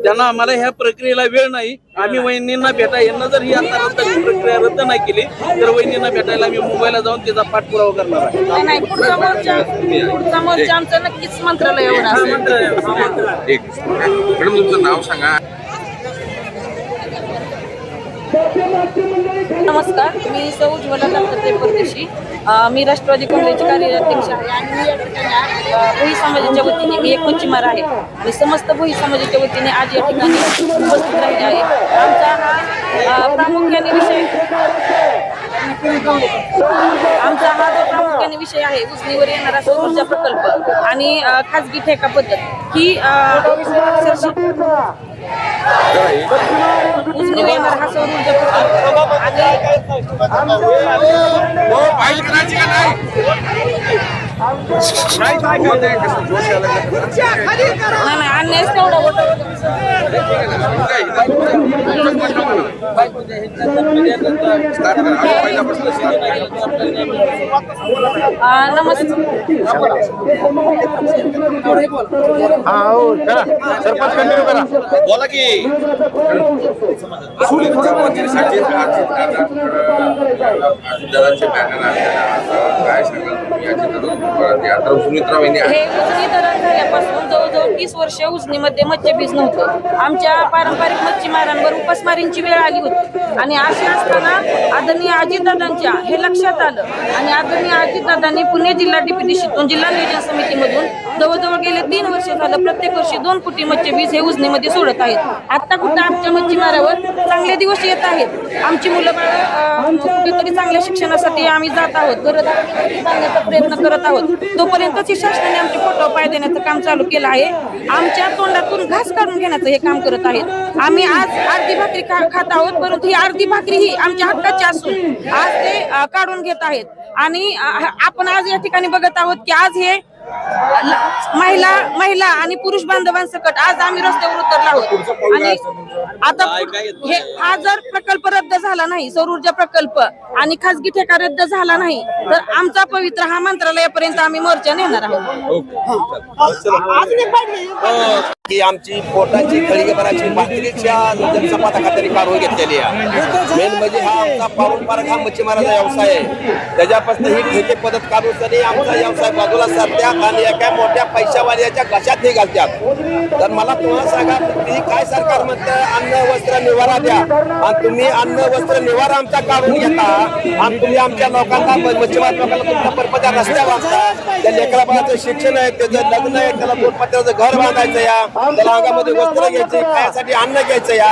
F: त्यांना आम्हाला ह्या प्रक्रियेला वेळ नाही, आम्ही वहिनींना यांना जर ही आता प्रक्रिया रद्द नाही केली तर वहिनींना भेटायला आम्ही मुंबईला जाऊन त्याचा पाठपुरावा करणार आहे.
H: नाही, पुढचा मोर्चा आमचा नक्कीच मंत्रालय होणार.
G: एक मॅडम तुमचं नाव सांगा.
H: नमस्कार, मी सौ ज्वला दत्तात्रय परदेशी. मी राष्ट्रवादी काँग्रेसची कार्याध्यक्ष आहे आणि मी या ठिकाणी भोई समाजाच्या वतीने मी एक मच्छीमार आहे आणि समस्त भोई समाजाच्या वतीने आज या ठिकाणी उपस्थित राहिले आहे. आमचा हा प्रामुख्याने विषय आहे उजनीवर येणारा सौर ऊर्जा प्रकल्प आणि खाजगी ठेका पद्धत ही उजनीवर येणारा हा सौर ऊर्जा प्रकल्प अन्याय तेवढा
E: बोला की
G: अजितदादांचे बॅनर आणलेला काय सांगाल तुम्ही अजितदादा परत या. तर सुमित्रा वहिनी
H: हे उजनी धरण झाल्यापासून जवळजवळ 30 वर्ष उजनीमध्ये मत्स्यबीज नव्हतं. आमच्या पारंपरिक मच्छीमारांवर उपासमारींची वेळ आली होती आणि असे असताना आदरणीय अजितदादांच्या हे लक्षात आलं आणि आदरणीय अजितदादांनी पुणे जिल्हा डीपीडीसीतून जिल्हा नियोजन समितीमधून जवळजवळ गेले 3 वर्ष झालं प्रत्येक वर्षी 2 कोटी मत्स्यबीज हे उजनीमध्ये सोडत आहेत. आता कुठं आमच्या मच्छीमारावर चांगले दिवस येत आहेत. आमची मुलं बाळ कुठेतरी चांगल्या शिक्षणासाठी आम्ही जात आहोत, जाण्याचा प्रयत्न करत आहोत. तोपर्यंतच शासनाने आमचे पोटावर पाय देण्याचं काम चालू केलं आहे. आमच्या तोंडातून घास काढून घेण्याचं हे काम करत आहेत. आम्ही आज अर्धी भाकरी खात आहोत, परंतु ही अर्धी भाकरी ही आमच्या हक्काची असून आज ते काढून घेत आहेत. आणि आपण आज या ठिकाणी बघत आहोत की आज हे महिला आणि पुरुष बांधवांसकट आज आम्ही रस्त्यावर उतरलो आहोत. आणि आता हा जर प्रकल्प रद्द झाला नाही, सौर ऊर्जा प्रकल्प आणि खासगी ठेका रद्द झाला नाही तर आमचा पवित्र हा मंत्रालयापर्यंत आम्ही मोर्चा नेणार आहोत.
I: की आमची पोटाची खळीभराची भाकरीच्या जनसंपादा खात्याने काढून घेतलेली आहे. मेन म्हणजे हा आमचा पारंपरिक हा मच्छीमाराचा व्यवसाय आहे. त्याच्यापासून ही ठेके पद्धत काढून आमचा व्यवसाय बाजूला सरत्यात आणि एका मोठ्या पैशावाल्याच्या घशात हे घालतात. तर मला तुम्हाला सांगा की काय सरकार म्हणतं अन्न वस्त्र निवारा द्या आणि तुम्ही अन्न वस्त्र निवारा आमचा काढून घेता आणि तुम्ही आमच्या लोकांना मच्छीमार लोकांना तुमच्या परपत्या रस्त्या वाचता. त्या लेकरा बाळाचं शिक्षण आहे, त्याचं लग्न आहे, त्याला 2 पत्र्याचं घर बांधायचं या त्याला अंगामध्ये वस्त्र घ्यायचे, खाण्यासाठी अन्न घ्यायचं या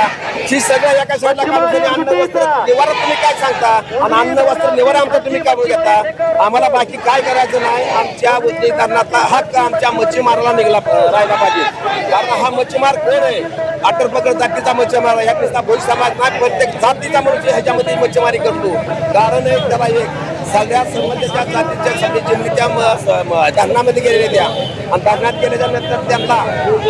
I: ही सगळं एका साईडला काढून तुम्ही अन्न वस्त्र निवारा तुम्ही काय सांगता आणि अन्न वस्त्र निवारा आमचा तुम्ही काढून घेता. आम्हाला बाकी काय करायचं नाही. आमच्या उद्योगकारणाचा हक्क आमच्या मच्छीमाराला निघला राहिला पाहिजे. कारण हा मच्छीमार कोण आहे? आटरपगड जातीचा मच्छीमार आहे. ह्या भोई समाज नाही, प्रत्येक जातीचा मनुष्य ह्याच्यामध्ये मच्छीमारी करतो. कारण एक त्याला एक सगळ्या समाजाच्या जातीच्या सगळी जिल्हे त्या धरणामध्ये गेलेल्या त्या आणि धरणात गेल्याच्या नंतर त्यांना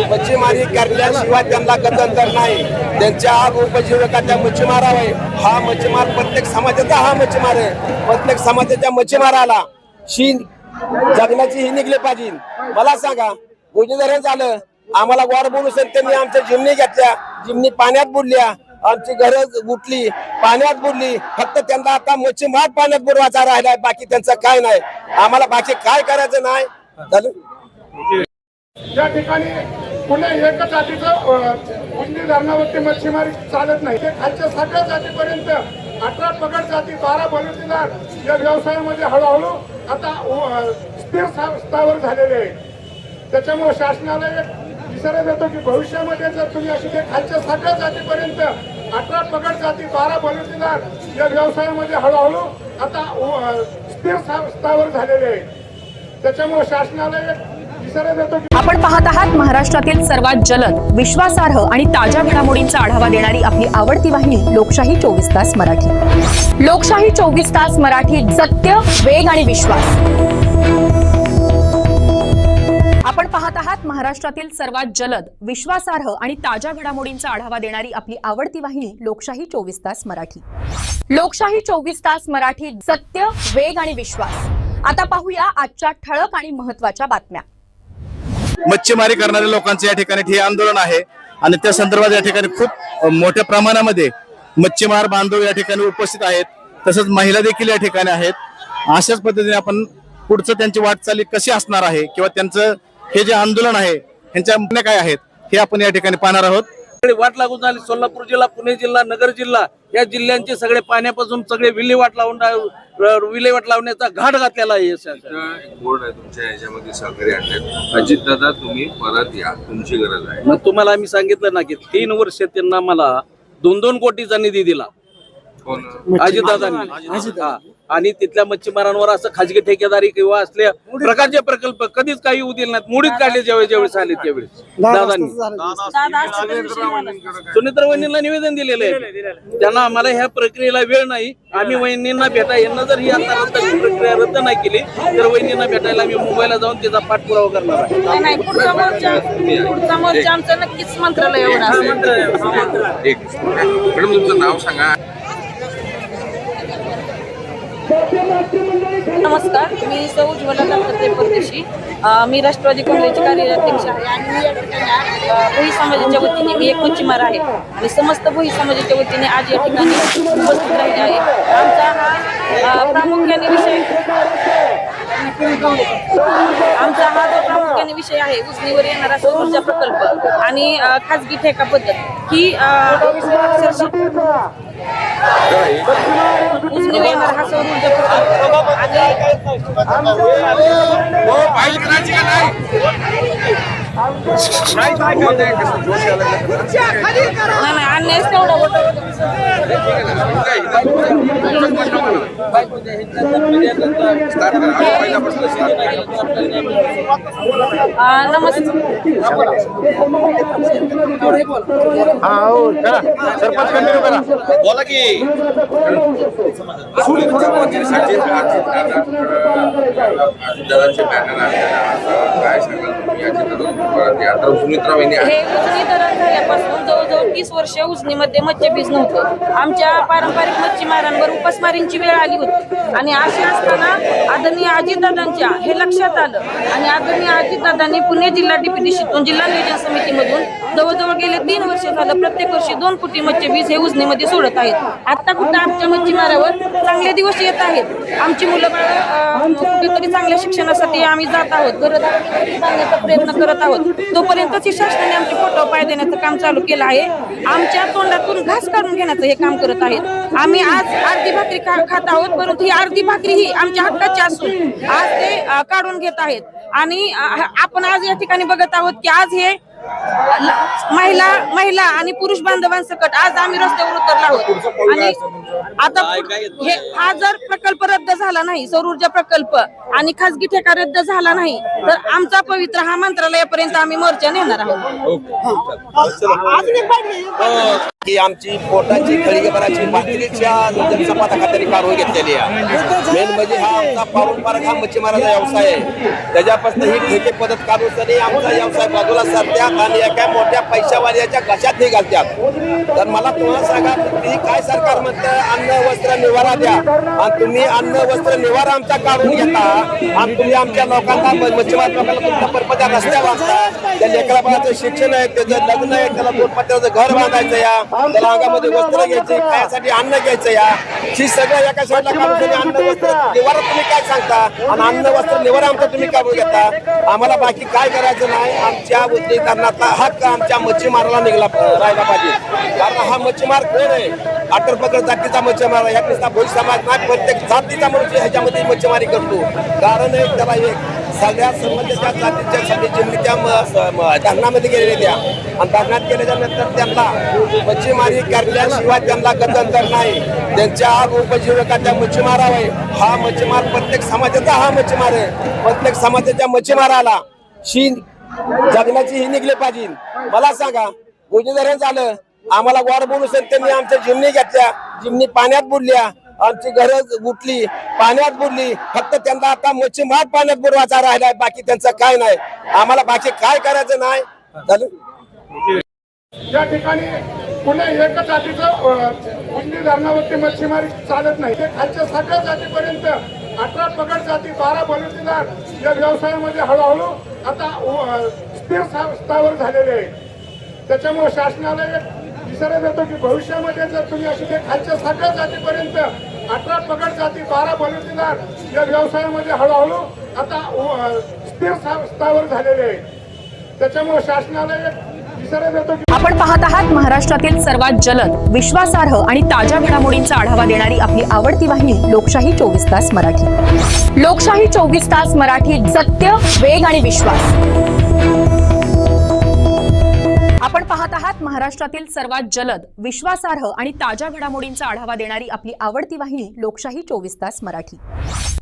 I: मच्छीमारी करण्याशिवाय त्यांना गत्यंतर नाही. त्यांच्या उपजीविका मच्छीमार आहे. हा मच्छीमार प्रत्येक समाजाचा हा मच्छीमार आहे. प्रत्येक समाजाच्या मच्छीमाराला शी जगण्याची ही निघली पाहिजे. मला सांगा उजनी धरण झालं, आम्हाला वार बोलू त्यांनी आमच्या जिमनी घेतल्या, जिमनी पाण्यात बुडल्या, आमची घरं उठली, पाण्यात बुडली. फक्त त्यांना आता मच्छीमार पाण्यात बुडवायचा राहिलाय, बाकी त्यांचं काय नाही. आम्हाला बाकी काय करायचं नाही.
J: या ठिकाणी पुणे एकच जातीचं उजनी धरणावरती मच्छीमारी चालत नाही. ते खालच्या सगळ्या जातीपर्यंत 18 पगड जाती, 12 बलुतेदार या व्यवसायामध्ये हळूहळू आता स्थिर स्तरावर झालेले आहे. त्याच्यामुळे शासनाला एक इशारा देतो की भविष्यामध्ये जर तुम्ही अशी ते खालच्या सगळ्या जातीपर्यंत 18 पगड जाती, 12 बलुतेदार या व्यवसायामध्ये हळूहळू आता स्थिर स्तरावर झालेले आहे. त्याच्यामुळे शासनाला एक इशारा देतो की
D: आपण पाहत आहात महाराष्ट्रातील सर्वात जलद, विश्वासार्ह आणि ताज्या घडामोडींचा आढावा देणारी आपली आवडती वाहिनी लोकशाही 24 तास मराठी. लोकशाही 24 तास मराठी, सत्य, वेग आणि विश्वास. आपण पाहत आहात महाराष्ट्रातील सर्वात जलद, विश्वासार्ह आणि ताज्या घडामोडींचा आढावा देणारी आपली आवडती वाहिनी लोकशाही 24 तास मराठी. लोकशाही 24 तास मराठी, सत्य, वेग आणि विश्वास. आता पाहूया आजच्या ठळक आणि महत्त्वाच्या बातम्या.
E: मच्छीमारी करणाऱ्या लोकांचे या ठिकाणी ठिय्या आंदोलन आहे आणि त्या संदर्भात या ठिकाणी खूप मोठ्या प्रमाणामध्ये मच्छीमार बांधव या ठिकाणी उपस्थित आहेत. तसंच महिला देखील या ठिकाणी आहेत. अशाच पद्धतीने आपण पुढचं त्यांची वाटचाली कशी असणार आहे किंवा त्यांचं हे जे आंदोलन आहे ह्यांच्या मागण्या काय आहेत हे आपण या ठिकाणी पाहणार आहोत.
F: वाट लागून झाली. सोलापूर जिल्हा, पुणे जिल्हा, नगर जिल्हा या जिल्ह्यांचे सगळे पाण्यापासून सगळे विल्हेवाट लावण्याचा घाट घातलेला आहे.
G: बोर्ड आहे तुमच्या याच्यामध्ये सहकारी आणण्यात. अजित दादा तुम्ही परत या, तुमची गरज आहे.
F: मग तुम्हाला आम्ही सांगितलं ना की 3 वर्ष त्यांना मला 2-2 कोटीचा निधी दिला अजितदादांनी. आणि तिथल्या मच्छीमारांवर असं खाजगी ठेकेदारी किंवा असल्या प्रकारचे प्रकल्प कधीच काही होऊ दिले नाहीत. मोडीत काढले ज्यावेळेस आले त्यावेळेस दादांनी. सुनेत्रा वहिनींना निवेदन दिलेलं आहे. त्यांना आम्हाला ह्या प्रक्रियेला वेळ नाही. आम्ही वहिनींना यांना जर ही आता प्रक्रिया रद्द नाही केली तर वहिनींना भेटायला आम्ही मुंबईला जाऊन त्याचा पाठपुरावा करणार आहे.
H: नाही, पुढचा मोर्चा आमचा नक्कीच मंत्रालयावर असेल.
G: मॅडम तुमचं नाव सांगा.
H: नमस्कार, मी सौ उज्ज्वला दत्तात्रय परदेशी. मी राष्ट्रवादी काँग्रेसची कार्याध्यक्ष आहे आणि मी या ठिकाणी भोई समाजाच्या वतीने मी एक मच्छीमार आहे आणि समस्त भोई समाजाच्या वतीने आज या ठिकाणी उपस्थित राहिले आहे. आमचा हा प्रामुख्याने विषय आहे उजनीवर येणारा सौर ऊर्जा प्रकल्प आणि खाजगी ठेका पद्धत ही उजनीवर येणारा हा सौर ऊर्जा प्रकल्प आणि अन्याय तेवढा
E: बोला की
G: दादांचे बॅनर आणलेला काय सांगाल तुम्ही याच्यात? सुमित्रा वहिनी
H: हे उजनी धरण झाल्यापासून जवळजवळ 30 वर्ष उजनीमध्ये मच्छीबीज नव्हतं. आमच्या पारंपरिक मच्छीमारांवर उपासमारींची वेळ आली होती आणि अशी असताना आदरणीय अजितदादांच्या हे लक्षात आलं आणि आदरणीय अजितदादांनी पुणे जिल्हा डीपीटीसीतून जिल्हा नियोजन समितीमधून जवळजवळ गेले 3 वर्ष झालं प्रत्येक वर्षी 2 कोटी मच्छीबीज हे उजनीमध्ये सोडत आहेत. आता कुठं आमच्या मच्छीमारावर चांगले दिवस येत आहेत. आमची मुलं बाळ कुठेतरी चांगल्या शिक्षणासाठी आम्ही जात आहोत, घरात प्रयत्न करत आहोत. तोपर्यंतच ही शासनाने आमचे फोटो पाय देण्याचं काम चालू केलं आहे. आमच्या तोंडातून घास काढून घेण्याचं हे काम करत आहेत. आम्ही आज अर्धी भाकरी खात आहोत, परंतु ही अर्धी भाकरी ही आमच्या हक्काची असून आज ते काढून घेत आहेत. आणि आपण आज या ठिकाणी बघत आहोत की आज हे महिला आणि पुरुष बांधवांसकट आज आम्ही रस्त्यावर उतरलो आहोत. आणि आता हा जर प्रकल्प रद्द झाला नाही, सौर ऊर्जा प्रकल्प आणि खासगी ठेका रद्द झाला नाही, तर आमचा पवित्र हा मंत्रालयापर्यंत आम्ही मोर्चा नेणार आहोत.
I: की आमची पोटाची खळगेपणाची भाकरीच्या जनसंपादा खात्याने कारवाई घेतलेली आहे. मेन म्हणजे हा आमचा पारंपरिक हा मच्छीमाराचा व्यवसाय आहे. त्याच्यापासून ही ठेके पद्धत काढून आमचा व्यवसाय बाजूला सरत्यात आणि एका मोठ्या पैशावाल्याच्या घशात हे घालतात. तर मला तुम्हाला सांगा, तुम्ही काय सरकार म्हणतं अन्न वस्त्र निवारा द्या, आणि तुम्ही अन्न वस्त्र निवारा आमचा काढून घेता आणि तुम्ही आमच्या लोकांना मच्छीमार लोकांना तुमच्या परपत्या रस्त्या बांधता. त्या लेकरा बाळाचं शिक्षण आहे, त्याचं लग्न आहे, त्याला दोरपत्र्याचं घर बांधायचं या, त्याला अंगामध्ये वस्त्र घ्यायचे, खायासाठी अन्न घ्यायचं या, ही सगळं एका साईडला काढून अन्न वस्त्र निवारा तुम्ही काय सांगता आणि अन्न वस्त्र निवारा आमचा तुम्ही काढून घेता. आम्हाला बाकी काय करायचं नाही. आमच्या उद्योगकारणाचा हक्क आमच्या मच्छीमाराला निघाला राहिला पाहिजे. कारण हा मच्छीमार कोण आहे? आटरपगड जातीचा मच्छीमार आहे. ह्या भोई समाज नाही, प्रत्येक जातीचा मनुष्य ह्याच्यामध्ये मच्छीमारी करतो. कारण एक त्याला एक सगळ्या समाजाच्या जातीच्या सगळी जिल्ह्याच्या धरणामध्ये गेलेल्या त्या, आणि धरणात गेल्याच्या नंतर त्यांना मच्छीमारी करण्याशिवाय त्यांना गत्यंतर नाही. त्यांच्या उपजीविकाच्या मच्छीमार आहे. हा मच्छीमार प्रत्येक समाजाचा हा मच्छीमार आहे. प्रत्येक समाजाच्या मच्छीमाराला शी जगण्याची ही निघली पाहिजे. मला सांगा, धरण झालं, आम्हाला वार बोलू त्यांनी आमच्या जिमनी घेतल्या, जिमनी पाण्यात बुडल्या, आमची घरं उठली, पाण्यात बुडली. फक्त त्यांना आता मच्छीमार पाण्यात बुडवायचा राहिलाय, बाकी त्यांचं काय नाही. आम्हाला बाकी काय करायचं नाही.
J: या ठिकाणी पुणे एकच जातीचं उजनी धरणावरती मच्छीमारी चालत नाही. ते खालच्या सगळ्या जातीपर्यंत 18 पगड जाती, 12 बलुतेदार या व्यवसायामध्ये हळूहळू आता स्थिर स्थावर झालेले आहे. त्याच्यामुळे शासनाला एक इशारा देतो की भविष्यामध्ये जर तुम्ही अशी खालच्या सगळ्या जातीपर्यंत 18 पगड जाती, 12 बलुतेदार या व्यवसायामध्ये हळूहळू आता स्थिर स्थावर झालेले आहे. त्याच्यामुळे शासनाला एक इशारा देतो की
D: आपण पाहत आहात महाराष्ट्रातील सर्वात जलद, विश्वासार्ह आणि ताज्या घडामोडींचा आढावा देणारी आपली आवडती वाहिनी लोकशाही 24 तास मराठी. लोकशाही 24 तास मराठी, सत्य, वेग आणि विश्वास. आपण पाहत आहात महाराष्ट्रातील सर्वात जलद, विश्वासार्ह आणि ताज्या घडामोडींचा आढावा देणारी आपली आवडती वाहिनी लोकशाही 24 तास मराठी.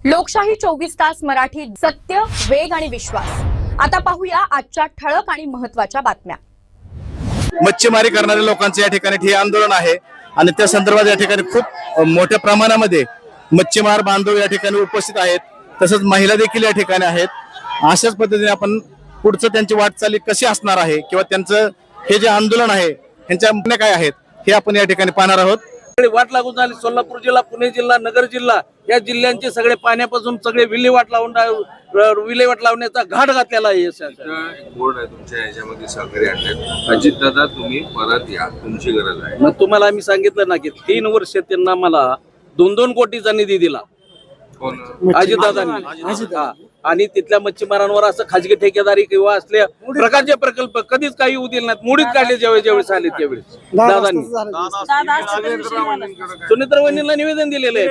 D: लोकशाही 24 तास मराठी, सत्य, वेग आणि विश्वास. आता पाहूया आजच्या ठळक आणि महत्त्वाच्या बातम्या.
E: मच्छीमारी करणाऱ्या लोकांचं या ठिकाणी हे आंदोलन आहे आणि त्या संदर्भात या ठिकाणी खूप मोठ्या प्रमाणामध्ये मच्छीमार बांधव या ठिकाणी उपस्थित आहेत. तसंच महिला देखील या ठिकाणी आहेत. अशाच पद्धतीने आपण पुढचं त्यांची वाटचाली कशी असणार आहे किंवा त्यांचं हे जे आंदोलन आहे ह्यांच्या मागण्या काय आहेत हे आपण या ठिकाणी पाहणार आहोत.
F: वाट लागून झाली. सोलापूर जिल्हा, पुणे जिल्हा, नगर जिल्हा या जिल्ह्यांचे सगळे पाण्यापासून सगळे विल्हेवाट लावण्याचा घाट घातलेला आहे.
G: बोर्ड आहे तुमच्या ह्याच्यामध्ये सहकारी आणले. अजित दादा तुम्ही परत या, तुमची गरज आहे.
F: मग तुम्हाला आम्ही सांगितलं ना की 3 वर्ष त्यांना मला 2-2 कोटीचा निधी दिला अजितदादांनी. आणि तिथल्या मच्छीमारांवर असं खाजगी ठेकेदारी किंवा असल्या प्रकारचे प्रकल्प कधीच काही होऊ दिले नाहीत. मोडीत काढले ज्यावेळेस आले त्यावेळेस दादांनी. सुनेत्रा वहिनींना निवेदन दिलेलं आहे.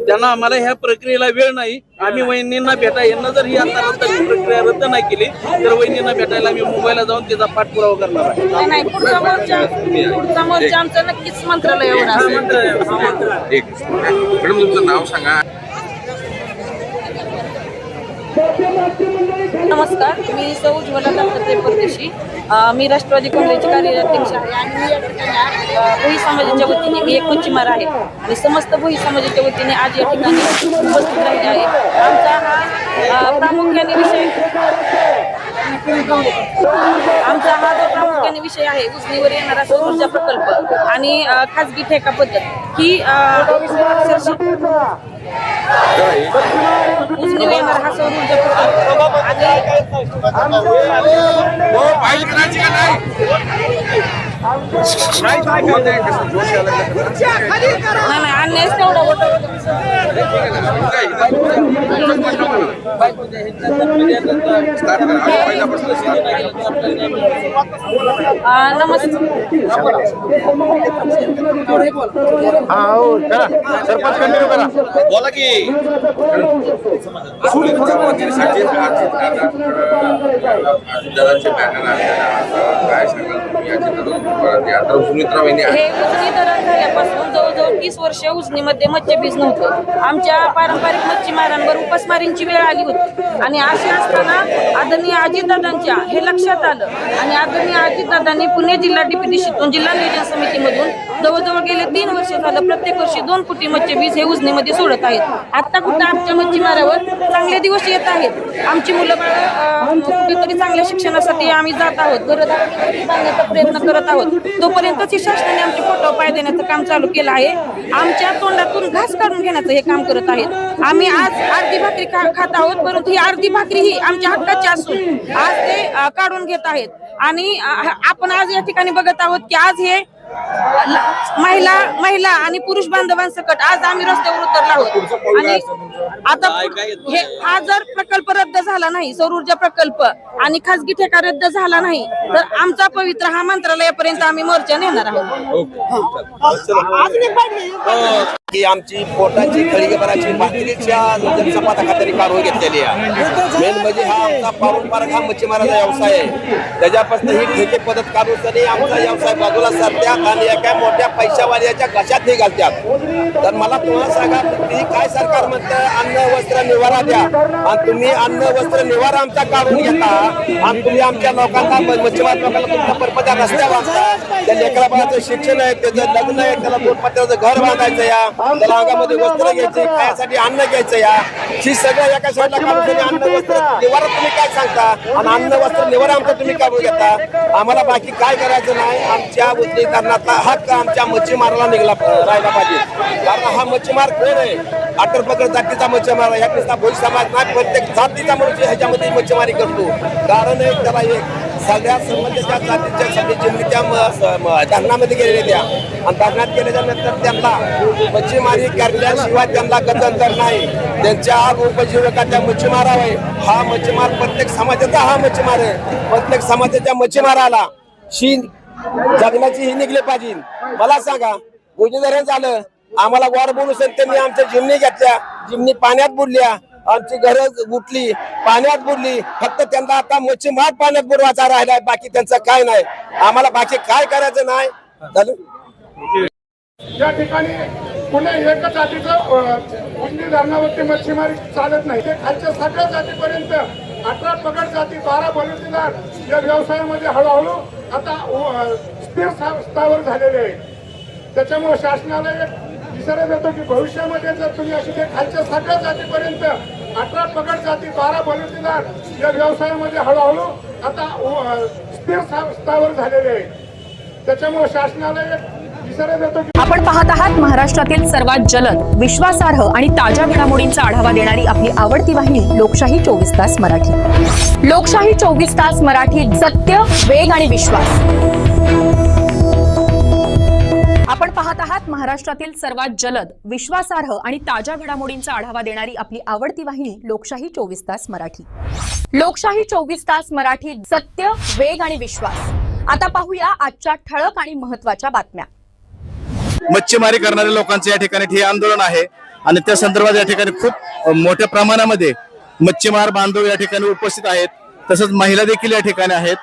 F: त्यांना आम्हाला ह्या प्रक्रियेला वेळ नाही. आम्ही वहिनींना यांना जर ही आता प्रक्रिया रद्द नाही केली तर वहिनींना भेटायला आम्ही मुंबईला जाऊन त्याचा पाठपुरावा करणार आहे.
H: नाही, पुढचा मोर्चा आमचा नक्कीच मंत्रालयावर असेल.
G: एक मॅडम तुमचं नाव सांगा.
H: नमस्कार, मी सौ उज्ज्वला दत्तात्रय परदेशी. मी राष्ट्रवादी काँग्रेसची कार्याध्यक्ष आहे आणि मी या ठिकाणी भोई समाजाच्या वतीने मी एक मच्छीमार आहे आणि समस्त भोई समाजाच्या वतीने आज या ठिकाणी उपस्थित राहिले आहे. आमचा हा प्रामुख्याने विषय आहे उजनीवर येणारा सौर ऊर्जा प्रकल्प आणि खाजगी ठेका पद्धत ही उजनीवर येणारा हा सौर ऊर्जा प्रकल्प आणि नाही अन्यायच तेवढा
E: बोला की
G: दादांचे बॅनर काय सांगाल तुम्ही आता सुमित्रा वहिनी
H: हे उजनी धरण झाल्यापासून जवळजवळ 30 वर्ष उजनीमध्ये मच्छीबीज नव्हतं. आमच्या पारंपरिक मच्छीमारांवर उपासमारींची वेळ आली होती आणि असे असताना आदरणीय अजितदादांच्या हे लक्षात आलं आणि आदरणीय अजितदादांनी पुणे जिल्हा डीपीडीसीतून जिल्हा नियोजन समितीमधून जवळजवळ गेले 3 वर्ष झालं प्रत्येक वर्षी 2 कोटी मच्छीबीज हे उजनीमध्ये सोडत आहेत. आता कुठं आमच्या मच्छीमारावर चांगले दिवस येत आहेत. आमची मुलं कुठेतरी चांगल्या शिक्षणासाठी आम्ही जात आहोत, घरदार बांधण्याचा प्रयत्न करत आहोत. तोपर्यंतच शासनाने आमचे फोटो पाय देण्याचं काम चालू केलं आहे. आमच्या तोंडातून घास काढून घेण्याचं हे काम करत आहेत. आम्ही आज अर्धी भाकरी खात आहोत, परंतु ही अर्धी भाकरी ही आमच्या हक्काची असून आज ते काढून घेत आहेत. आणि आपण आज या ठिकाणी बघत आहोत की आज हे महिला आणि पुरुष बांधवांसकट आज आम्ही रस्त्यावर उतरलो आहोत. आणि आता हा जर प्रकल्प रद्द झाला नाही, सौर ऊर्जा प्रकल्प आणि खासगी ठेका रद्द झाला नाही, तर आमचा पवित्र हा मंत्रालयापर्यंत आम्ही मोर्चा नेणार आहोत.
I: की आमची पोटाची खळगेपणाची बाटलीच्या जनसंपादक खात्याने काढून घेतलेली आहे. मेन म्हणजे हा आमचा पारंपरिक हा मच्छीमाराचा व्यवसाय आहे. त्याच्यापासून ही ठेके पद्धत काढून तरी आमचा व्यवसाय बाजूला सरत्यात आणि एका मोठ्या पैशावाल्याच्या घशात हे घालतात. तर मला तुम्हाला सांगा, तुम्ही काय सरकार म्हणतं अन्न वस्त्र निवारा द्या आणि तुम्ही अन्न वस्त्र निवारा आमचा काढून घेता आणि तुम्ही आमच्या लोकांना मच्छीमार लोकांना तुमचा परपत्या रस्त्या बांधता. त्या लेकरा बाळाचं शिक्षण आहे, त्याचं लग्न आहे, त्याला दोनपत्र्याचं घर बांधायचं या, त्याला अंगामध्ये वस्त्र घ्यायचे, खायासाठी अन्न घ्यायचं या, ही सगळं एका साईडला काढून अन्न वस्त्र निवारा तुम्ही काय सांगता आणि अन्न वस्त्र निवारा आमचा तुम्ही काढून घेता. आम्हाला बाकी काय करायचं नाही. आमच्या उद्योगकारणाचा हक्क आमच्या मच्छीमाराला निघला राहिला पाहिजे. कारण हा मच्छीमार कोण आहे? अटर पकड जातीचा मच्छीमार ह्या नुसता भोई समाज नाही, प्रत्येक जातीचा मनुष्य ह्याच्यामध्ये मच्छीमारी करतो. कारण एक त्याला एक सगळ्या संबंधीच्या जातीच्या जिल्ह्याच्या धरणामध्ये गेलेल्या त्या आणि धरणात गेल्याच्या नंतर त्यांना मच्छीमारी करण्याशिवाय त्यांना गत्यंतर नाही. त्यांच्या उपजीविकाच्या मच्छीमारावर हा मच्छीमार प्रत्येक समाजाचा हा मच्छीमार आहे. प्रत्येक समाजाच्या मच्छीमाराला शी जगण्याची ही निघली पाहिजे. मला सांगा, भुजनी धरण झालं, आम्हाला वार बोलू त्यांनी आमच्या जिमनी घेतल्या, जिमनी पाण्यात बुडल्या, आमची घरं उठली, पाण्यात बुडली. फक्त त्यांना आता मच्छीमार पाण्यात बुडवायचा राहिलाय, बाकी त्यांचं काय नाही. आम्हाला बाकी काय करायचं नाही.
J: या ठिकाणी पुणे एकच जातीचं उजनी धरणावरती मच्छीमारी चालत नाही. ते खालच्या सगळ्या जातीपर्यंत 18 पगड जाती, 12 बलुतेदार या व्यवसायामध्ये हळूहळू आता स्थिर स्थावर झालेले आहे. त्याच्यामुळे शासनाला एक इशारा देतो की भविष्यामध्ये जर तुम्ही अशी ते खालच्या सगळ्या जातीपर्यंत 18 पगड जाती, 12 बलुतेदार या व्यवसायामध्ये हळूहळू आता स्थिर स्थावर झालेले आहे. त्याच्यामुळे शासनाला एक इशारा देतो की
D: आपण पाहत आहात महाराष्ट्रातील सर्वात जलद, विश्वासार्ह आणि ताज्या घडामोडींचा आढावा देणारी आपली आवडती वाहिनी लोकशाही 24 तास मराठी. लोकशाही 24 तास मराठी, सत्य, वेग आणि विश्वास. आपण पाहत आहात महाराष्ट्रातील सर्वात जलद, विश्वासार्ह आणि ताज्या घडामोडींचा आढावा देणारी आपली आवडती वाहिनी लोकशाही 24 तास मराठी. लोकशाही 24 तास मराठी, सत्य, वेग आणि विश्वास. आता पाहूया आजच्या ठळक आणि महत्त्वाच्या बातम्या.
E: मच्छीमारी करणाऱ्या लोकांचं या ठिकाणी ठिय्या आंदोलन आहे आणि त्या संदर्भात या ठिकाणी खूप मोठ्या प्रमाणामध्ये मच्छीमार बांधव या ठिकाणी उपस्थित आहेत. तसंच महिला देखील या ठिकाणी आहेत.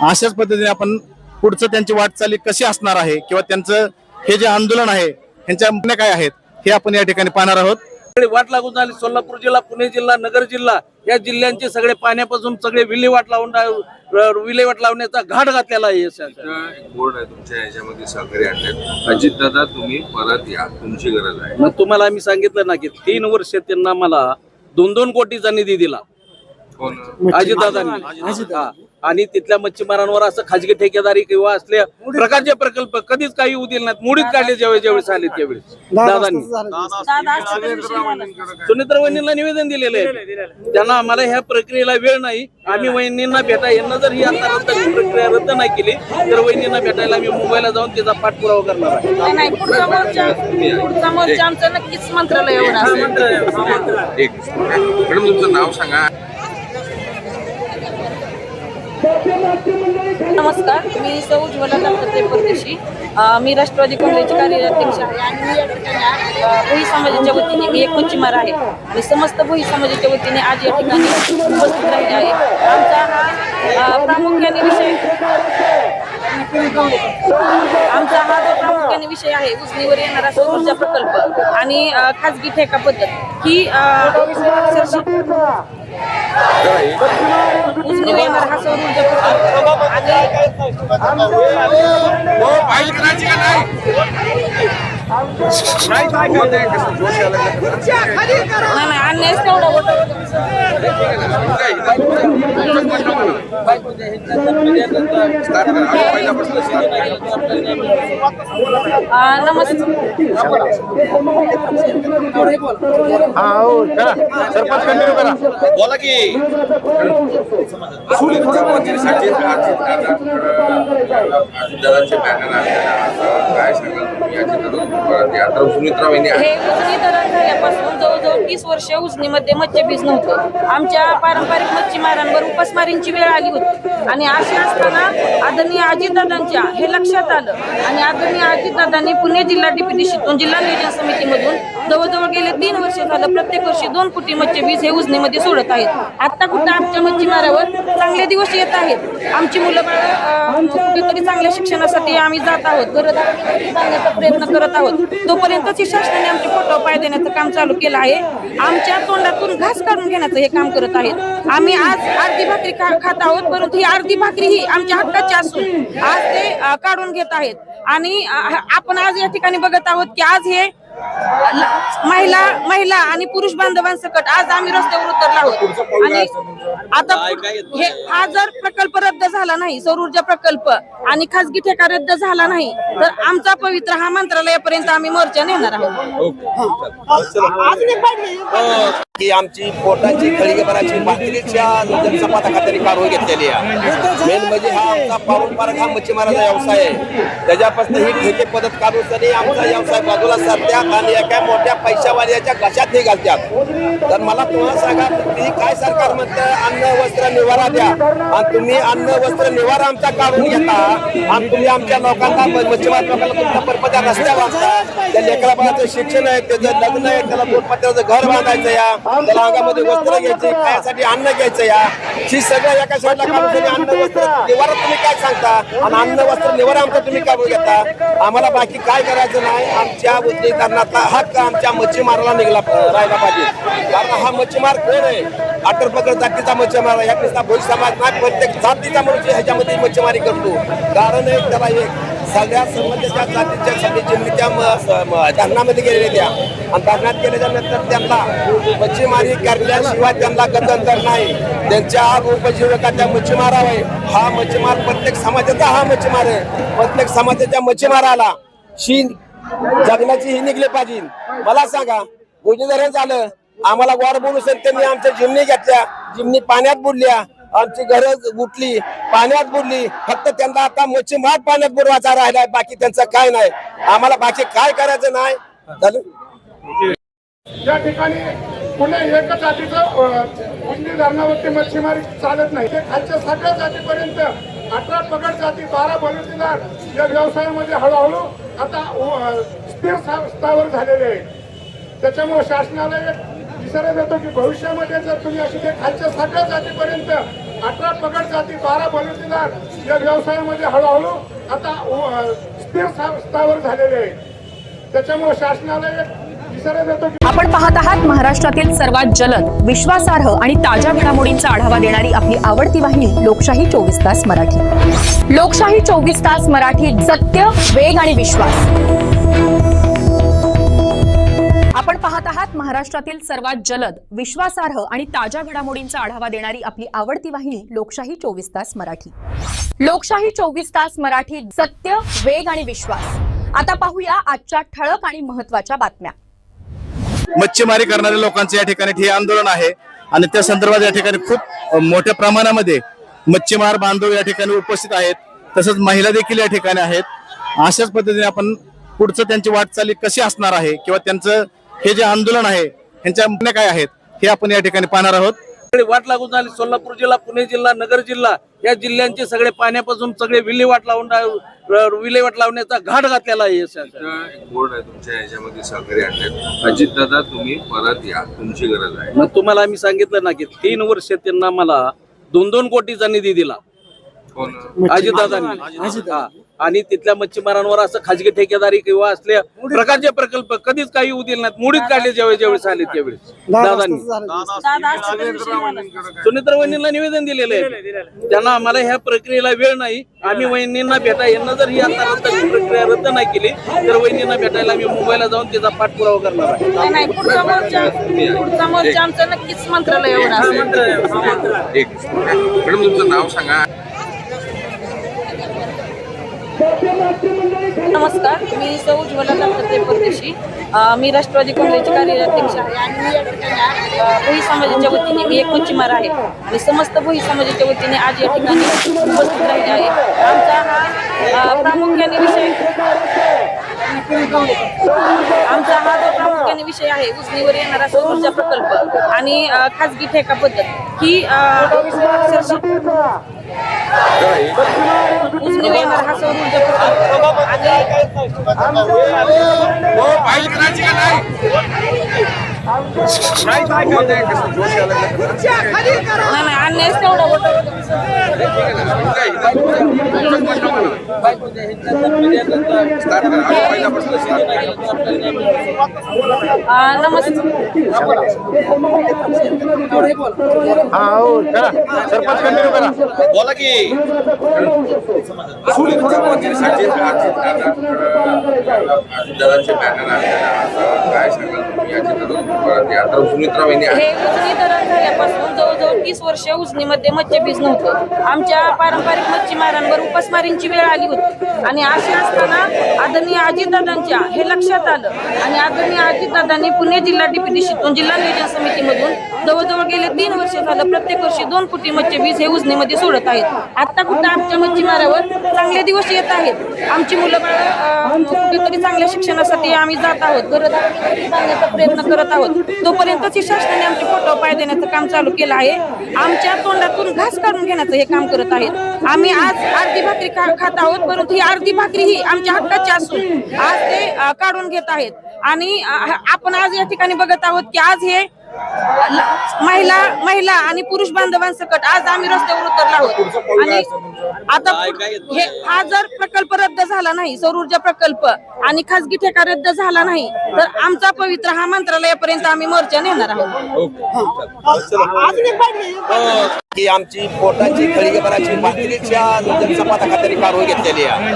E: अशाच पद्धतीने आपण पुढचं त्यांची वाटचाली कशी असणार आहे किंवा त्यांचं हे जे आंदोलन आहे ह्यांच्या मागण्या काय आहेत हे आपण या ठिकाणी पाहणार आहोत.
F: वाट लागून झाली. सोलापूर जिल्हा, पुणे जिल्हा, नगर जिल्हा या जिल्ह्यांचे सगळे पाण्यापासून सगळे विल्हेवाट लावण्याचा घाट घातलेला आहे.
G: बोर्ड आहे तुमच्या याच्यामध्ये सहकारी आणण्यात. अजितदादा तुम्ही परत या, तुमची गरज आहे.
F: मग तुम्हाला आम्ही सांगितलं ना की 3 वर्ष त्यांना मला 2-2 कोटीचा निधी दिला अजितदादांनी. आणि तिथल्या मच्छीमारांवर असं खाजगी ठेकेदारी किंवा असल्या प्रकारचे प्रकल्प कधीच काही येऊ दिले नाहीत. मोडीत काढले ज्यावेळेस आले त्यावेळेस दादांनी सुनेत्रा वहिनींना निवेदन दिलेलं आहे. त्यांना आम्हाला ह्या प्रक्रियेला वेळ नाही, आम्ही वहिनींना यांना जर ही आता प्रक्रिया रद्द नाही केली तर वहिनींना भेटायला आम्ही मुंबईला जाऊन त्याचा पाठपुरावा करणार आहे.
H: नाही, पुढचा मोर्चा आमचा नक्कीच मंत्रालय होणार.
G: एक मॅडम तुमचं नाव सांगा.
H: नमस्कार, मी सौ ज्वला दत्तात्रय परदेशी. मी राष्ट्रवादी काँग्रेसची कार्याध्यक्ष आहे आणि मी या ठिकाणी भोई समाजाच्या वतीने मी एक मच्छीमार आहे आणि समस्त भोई समाजाच्या वतीने आज या ठिकाणी उपस्थित राहिले आहे. आमचा हा प्रामुख्याने विषय आहे उजनीवर येणारा सौर ऊर्जा प्रकल्प आणि खाजगी ठेका पद्धत ही उजनीवर येणारा हा सौर ऊर्जा प्रकल्प अन्याय
E: बोला की
G: दादांचे बॅनर काय सांगाल तुम्ही आता सुमित्रा वहिनी
H: हे उजनी धरण झाल्यापासून जवळजवळ 30 वर्ष उजनीमध्ये मत्स्यबीज नव्हतं. आमच्या पारंपरिक मच्छीमारांवर उपासमारींची वेळ आली होती आणि असे असताना आदरणीय अजितदादांच्या हे लक्षात आलं आणि आदरणीय अजितदादांनी पुणे जिल्हा डीपीडीसीतून जिल्हा नियोजन समितीमधून जवळजवळ गेले 3 वर्ष झालं प्रत्येक वर्षी 2 कोटी मत्स्यबीज हे उजनीमध्ये सोडत आहेत. आता कुठं आमच्या मच्छीमारावर चांगले दिवस येत आहेत. आमची मुलं बाळ कुठेतरी चांगल्या शिक्षणासाठी आम्ही जात आहोत, जाण्याचा प्रयत्न करत आहोत. तोपर्यंतच शासनाने आमचे पोटावर पाय देण्याचं काम चालू केलं आहे. आमच्या तोंडातून घास काढून घेण्याचं हे काम करत आहेत. आम्ही आज अर्धी भाकरी खात आहोत, परंतु ही अर्धी भाकरी ही आमच्या हक्काची असून आज ते काढून घेत आहेत. आणि आपण आज या ठिकाणी बघत आहोत की आज हे महिला आणि पुरुष बांधवांसकट आज आम्ही रस्त्यावर उतरलो आहोत. आणि आता हा जर प्रकल्प रद्द झाला नाही, सौर ऊर्जा प्रकल्प आणि खासगी ठेका रद्द झाला नाही तर आमचा पवित्र हा मंत्रालयापर्यंत आम्ही मोर्चा नेणार आहोत.
I: की आमची पोटाची खळीभराची बाटलीच्या जनसंपादक खात्याने कारवाई घेतलेली आहे. मेन म्हणजे हा आमचा पारंपरिक हा मच्छीमाराचा व्यवसाय आहे. त्याच्यापासून ही ठेके पद्धत काढून आमचा व्यवसाय बाजूला सरत्यात आणि एका मोठ्या पैशावाल्याच्या घशात हे घालतात. तर मला तुम्हाला सांगा, तुम्ही काय सरकार म्हणतं अन्न वस्त्र निवारा द्या आणि तुम्ही अन्न वस्त्र निवारा आमचा काढून घेता आणि तुम्ही आमच्या लोकांना मच्छीमार लोकांना तुमच्या परपत्या रस्त्या वाचता. त्या लेकरा बाळाचं शिक्षण आहे, त्याचं लग्न आहे, त्याला 2 पत्र्याचं घर बांधायचं या, त्याला अंगामध्ये वस्त्र घ्यायचे, खाण्यासाठी अन्न घ्यायचं या, ही सगळं एका साईडला काढून अन्न वस्त्र निवारा तुम्ही काय सांगता आणि अन्न वस्त्र निवारा आमचा तुम्ही काढून घेता. आम्हाला बाकी काय करायचं नाही. आमच्या उद्योगकारणाचा हक्क आमच्या मच्छीमाराला निघला राहिला पाहिजे. कारण हा मच्छीमार कोण आहे? आटरपकड जातीचा मच्छीमार आहे. ह्या भोई समाज नाही, प्रत्येक जातीचा मनुष्य ह्याच्यामध्ये मच्छीमारी करतो. कारण एक त्याला एक सगळ्या समाजाच्या जातीच्या सगळी जिल्हे त्या धरणामध्ये गेलेल्या त्या आणि धरणात गेल्याच्या नंतर त्यांना मच्छीमारी करण्याशिवाय त्यांना गत्यंतर नाही. त्यांच्या उपजीविका त्या मच्छीमारावर आहे. हा मच्छीमार प्रत्येक समाजाचा हा मच्छीमार आहे. प्रत्येक समाजाच्या मच्छीमाराला जगण्याची ही निघली पाहिजे. मला सांगा, उजनी धरण झालं, आम्हाला वार बोलू त्यांनी आमच्या जिमनी घेतल्या, जिमनी पाण्यात बुडल्या, आमची घरं उठली, पाण्यात बुडली. फक्त त्यांना आता मच्छीमार पाण्यात बुडवायचा राहिलाय, बाकी त्यांचं काय नाही. आम्हाला बाकी काय करायचं नाही.
J: या ठिकाणी पुणे एकच जातीचं उजनी धरणावरती मच्छीमारी चालत नाही. ते खालच्या सगळ्या जातीपर्यंत 18 पगड जाती, 12 बलुतेदार या व्यवसायामध्ये हळूहळू आता स्थिर स्तरावर झालेले आहे. त्याच्यामुळे शासनाला एक इशारा देतो की भविष्यामध्ये जर तुम्ही अशी ते खालच्या सगळ्या जातीपर्यंत 18 पगड जाती, 12 बलुतेदार या व्यवसायामध्ये हळूहळू आता स्थिर स्तरावर झालेले आहे. त्याच्यामुळे शासनाला एक इशारा देतो की
D: आपण पाहत आहात महाराष्ट्रातील सर्वात जलद, विश्वासार्ह आणि ताज्या घडामोडींचा आढावा देणारी आपली आवडती वाहिनी लोकशाही 24 तास मराठी. लोकशाही 24 तास मराठी, सत्य, वेग आणि विश्वास. आपण आपण पाहत आहात महाराष्ट्रातील सर्वात जलद, विश्वासार्ह आणि ताज्या घडामोडींचा आढावा देणारी आपली आवडती वाहिनी लोकशाही 24 तास मराठी. लोकशाही 24 तास मराठी, सत्य, वेग आणि विश्वास. आता पाहूया आजच्या ठळक आणि महत्त्वाच्या बातम्या.
E: मच्छीमारी करणाऱ्या लोकांचे या ठिकाणी ठिय्या आंदोलन आहे आणि त्या संदर्भात या ठिकाणी खूप मोठ्या प्रमाणामध्ये मच्छीमार बांधव या ठिकाणी उपस्थित आहेत. तसंच महिला देखील या ठिकाणी आहेत. अशाच पद्धतीने आपण पुढचं त्यांची वाटचाली कशी असणार आहे किंवा त्यांचं हे जे आंदोलन आहे यांच्या मागण्या काय आहेत हे आपण या ठिकाणी पाहणार आहोत.
F: वाट लागून झाली. सोलापूर जिल्हा, पुणे जिल्हा, नगर जिल्हा या जिल्ह्यांचे सगळे पाण्यापासून सगळे विल्हेवाट लावण्याचा घाट घातलेला आहे.
G: बोर्ड आहे तुमच्या याच्यामध्ये सहकारी आणण्यात. अजित दादा तुम्ही परत या, तुमची गरज आहे.
F: मग तुम्हाला आम्ही सांगितलं ना की 3 वर्ष त्यांना मला 2-2 कोटीचा निधी दिला अजितदादांनी. आणि तिथल्या मच्छीमारांवर असं खाजगी ठेकेदारी किंवा असल्या प्रकारचे प्रकल्प कधीच काही होऊ दिले नाहीत. मोडीत काढले ज्यावेळेस आले त्यावेळेस दादांनी. सुनेत्रा वहिनींना निवेदन दिलेलं आहे. त्यांना आम्हाला ह्या प्रक्रियेला वेळ नाही. आम्ही वहिनींना यांना जर ही आता प्रक्रिया रद्द नाही केली तर वहिनींना भेटायला आम्ही मुंबईला जाऊन त्याचा पाठपुरावा करणार आहे.
H: नाही, पुढचा मोर्चा आमचा नक्कीच मंत्रालयावर असेल.
G: एक मॅडम तुमचं नाव सांगा.
H: नमस्कार, मी सौ उज्ज्वला दत्तात्रय परदेशी. मी राष्ट्रवादी काँग्रेसची कार्याध्यक्ष आहे आणि मी या ठिकाणी भोई समाजाच्या वतीने मी एक मच्छीमार आहे आणि समस्त भोई समाजाच्या वतीने आज या ठिकाणी उपस्थित राहिले आहे. आमचा हा प्रामुख्याने विषय आहे उजनीवर येणारा सौर ऊर्जा प्रकल्प आणि खाजगी ठेका पद्धत ही उजनीवर येणारा हा सौर ऊर्जा प्रकल्प अन्याय तेवढा
E: बोला की
G: दादांचे बॅनर आणलेला काय सांगाल तुम्ही याच्यात? सुमित्रा वहिनी
H: हे उजनी धरण झाल्यापासून जवळजवळ 30 वर्ष उजनीमध्ये मच्छीबीज नव्हतं. आमच्या पारंपरिक मच्छीमारांवर उपासमारींची वेळ आली होती आणि अशी असताना आदरणीय अजितदादांच्या हे लक्षात आलं आणि आदरणीय अजितदादांनी पुणे जिल्हा डीपीडीसीतून जिल्हा नियोजन समितीमधून जवळजवळ गेले 3 वर्ष झालं प्रत्येक वर्षी 2 कोटी मच्छीबीज हे उजनीमध्ये सोडत आहेत. आता कुठं आमच्या मच्छीमारावर चांगले दिवस येत आहेत. आमची मुलं बाळ कुठेतरी चांगल्या शिक्षणासाठी आम्ही जात आहोत, जाण्याचा प्रयत्न करत आहोत. तोपर्यंतच ही शासनाने आमचे फोटो पाय देण्याचं काम चालू केलं आहे. आमच्या तोंडातून घास काढून घेण्याचं हे काम करत आहेत. आम्ही आज अर्धी भाकरी खात आहोत, परंतु ही अर्धी भाकरी ही आमच्या हक्काची असून आज ते काढून घेत आहेत. आणि आपण आज या ठिकाणी बघत आहोत की आज हे महिला आणि पुरुष बांधवांसकट आज आम्ही रस्त्यावर उतरलो आहोत. आणि आता हा जर प्रकल्प रद्द झाला नाही, सौर ऊर्जा प्रकल्प आणि खाजगी ठेका रद्द झाला नाही तर आमचा पवित्र हा मंत्रालयापर्यंत आम्ही मोर्चा नेणार आहोत.
I: की आमची पोटाची खळगेपणाची भाकरीच्या जनसंपादकांनी कारवाई घेतलेली आहे.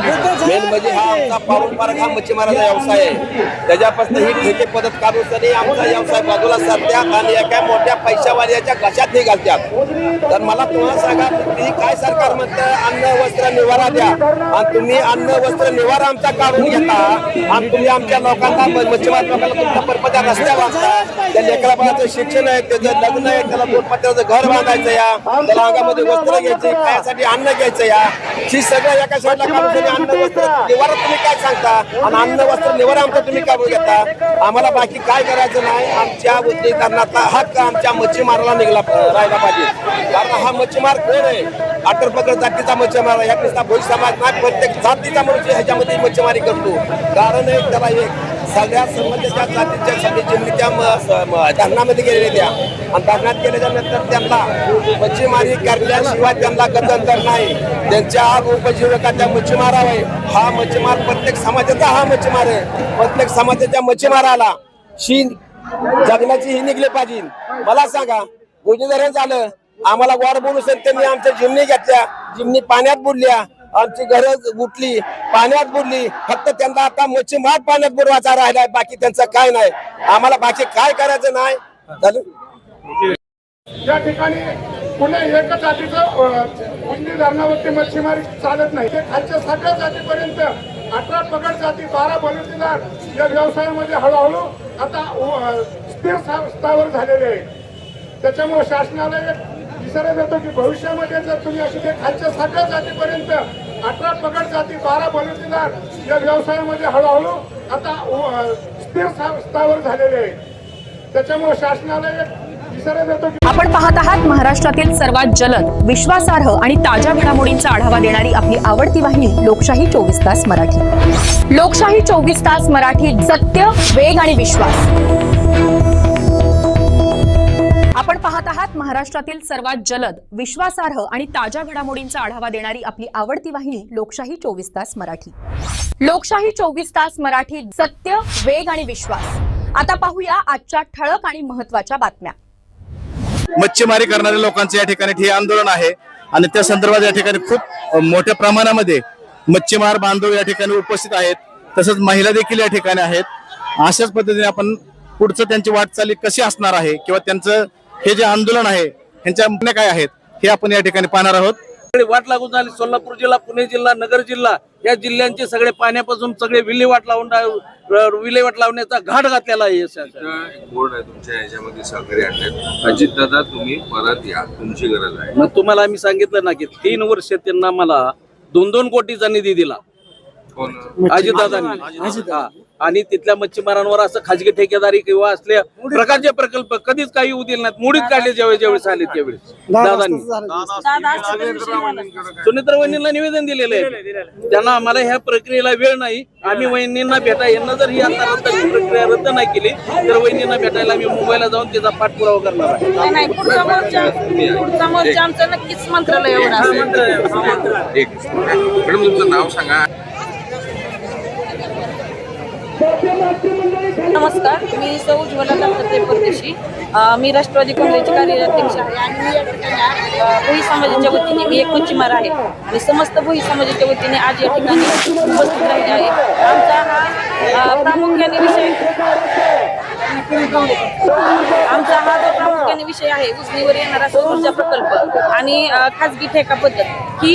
I: मेन म्हणजे हा आमचा पारंपरिक हा मच्छीमाराचा व्यवसाय आहे. त्याच्यापासून ही ठेके पद्धत काढून आमचा व्यवसाय बाजूला सरत्यात आणि एका मोठ्या पैशावाल्याच्या घशात हे घालतात. तर मला तुम्हाला सांगा, तुम्ही काय सरकार म्हणतं अन्न वस्त्र निवारा द्या आणि तुम्ही अन्न वस्त्र निवारा आमचा काढून घेता आणि तुम्ही आमच्या लोकांना मच्छीमार लोकांना तुमचा परपत्या रस्त्या बांधता. त्या लेकरा बाळाचं शिक्षण आहे, त्याचं लग्न आहे, त्याला दोरपत्र्याचं घर बांधायचं या, त्याला अंगामध्ये वस्त्र घ्यायचे, खाण्यासाठी अन्न घ्यायचं या. ही सगळं एका साईडला काढून अन्न वस्त्र निवारा तुम्ही काय सांगता आणि अन्न वस्त्र निवारा आमचा तुम्ही काढून घेता. आम्हाला बाकी काय करायचं नाही. आमच्या उद्योगकारणाचा हक्क आमच्या मच्छीमाराला निघाला राहिला पाहिजे. कारण हा मच्छीमार कोण आहे? आटरपगड जातीचा मच्छीमार आहे. ह्या भोई समाज नाही, प्रत्येक जातीचा मनुष्य ह्याच्यामध्ये मच्छीमारी करतो. कारण एक त्याला एक सगळ्या समाजाच्या जातीच्या सगळी जिल्ह्याच्या धरणामध्ये गेलेल्या त्या आणि धरणात गेल्याच्या नंतर त्यांना मच्छीमारी करण्याशिवाय त्यांना गत्यंतर नाही. त्यांच्या उपजीविकाच्या मच्छीमार आहे. हा मच्छीमार प्रत्येक समाजाचा हा मच्छीमार आहे. प्रत्येक समाजाच्या मच्छीमाराला शी जगण्याची ही निघली पाहिजे. मला सांगा, उजनी धरण झालं, आम्हाला वार बोलून त्यांनी आमच्या जिमनी घेतल्या, जिमनी पाण्यात बुडल्या. आमची गरज उठली, पाण्यात बुडली. फक्त त्यांना आता मच्छीमार पाण्यात बुडवायचा राहिलाय, बाकी त्यांचं काय नाही. आम्हाला बाकी काय करायचं नाही.
J: या ठिकाणी पुणे एकच जातीचं उजनी धरणावरती मच्छीमारी चालत नाही. ते खालच्या सगळ्या जातीपर्यंत 18 पगड जाती, 12 बलुतेदार या व्यवसायामध्ये हळूहळू आता स्थिर स्थावर झालेले आहे. त्याच्यामुळे शासनाला एक इशारा देतो की भविष्यामध्ये जर तुम्ही अशी ते खालच्या सगळ्या जातीपर्यंत 18 पगड जाती, 12 बलुतेदार या व्यवसायामध्ये हळूहळू आता स्थिर स्थावर झालेले आहे. त्याच्यामुळे शासनाला एक इशारा देतो की
D: आपण पाहत आहात महाराष्ट्रातील सर्वात जलद, विश्वासार्ह आणि ताज्या घडामोडींचा आढावा देणारी आपली आवडती वाहिनी लोकशाही 24 तास मराठी. लोकशाही 24 तास मराठी, सत्य, वेग आणि विश्वास. आपण पाहत आहात महाराष्ट्रातील सर्वात जलद, विश्वासार्ह आणि ताज्या घडामोडींचा आढावा देणारी आपली आवडती वाहिनी लोकशाही 24 तास मराठी. लोकशाही 24 तास मराठी, सत्य, वेग आणि विश्वास. आता पाहूया आजच्या ठळक आणि महत्त्वाच्या बातम्या.
E: मच्छीमारी करणाऱ्या लोकांचे या ठिकाणी हे आंदोलन आहे आणि त्या संदर्भात या ठिकाणी खूप मोठ्या प्रमाणामध्ये मच्छीमार बांधव या ठिकाणी उपस्थित आहेत. तसंच महिला देखील या ठिकाणी आहेत. अशाच पद्धतीने आपण पुढचं त्यांची वाटचाली कशी असणार आहे किंवा त्यांचं हे जे आंदोलन आहे ह्यांच्या मागण्या काय आहेत हे आपण या ठिकाणी पाहणार आहोत.
F: वाट लागून झाली. सोलापूर जिल्हा, पुणे जिल्हा, नगर जिल्हा या जिल्ह्यांचे सगळे पाण्यापासून सगळे विल्हेवाट लावण्याचा घाट घातलेला आहे.
G: बोर्ड आहे तुमच्या याच्यामध्ये सहकारी आणले. अजित दादा तुम्ही परत या, तुमची गरज आहे.
F: मग तुम्हाला आम्ही सांगितलं ना की 3 वर्ष त्यांना मला 2-2 कोटीचा निधी दिला अजितदादांनी. आणि तिथल्या मच्छीमारांवर असं खाजगी ठेकेदारी किंवा असल्या प्रकारचे प्रकल्प कधीच काही होऊ दिले नाहीत. मोडीत काढले ज्यावेळेस आले त्यावेळेस दादांनी. सुनेत्रा वहिनींना निवेदन दिलेलं आहे. त्यांना आम्हाला ह्या प्रक्रियेला वेळ नाही. आम्ही वहिनींना यांना जर ही आता प्रक्रिया रद्द नाही केली तर वहिनींना भेटायला आम्ही मुंबईला जाऊन त्याचा पाठपुरावा करणार आहे.
H: नाही, पुढचा मोर्चा आमचं नक्कीच मंत्रालयावर असेल.
G: एक मॅडम तुमचं नाव सांगा.
H: नमस्कार, मी सौ उज्ज्वला दत्तात्रय परदेशी. मी राष्ट्रवादी काँग्रेसची कार्याध्यक्ष आहे आणि मी या ठिकाणी भोई समाजाच्या वतीने मी एक मच्छीमार आहे आणि समस्त भोई समाजाच्या वतीने आज या ठिकाणी उपस्थित राहिले आहे. आमचा हा प्रामुख्याने विषय आहे उजनीवर येणारा सौर ऊर्जा प्रकल्प आणि खाजगी ठेका पद्धत ही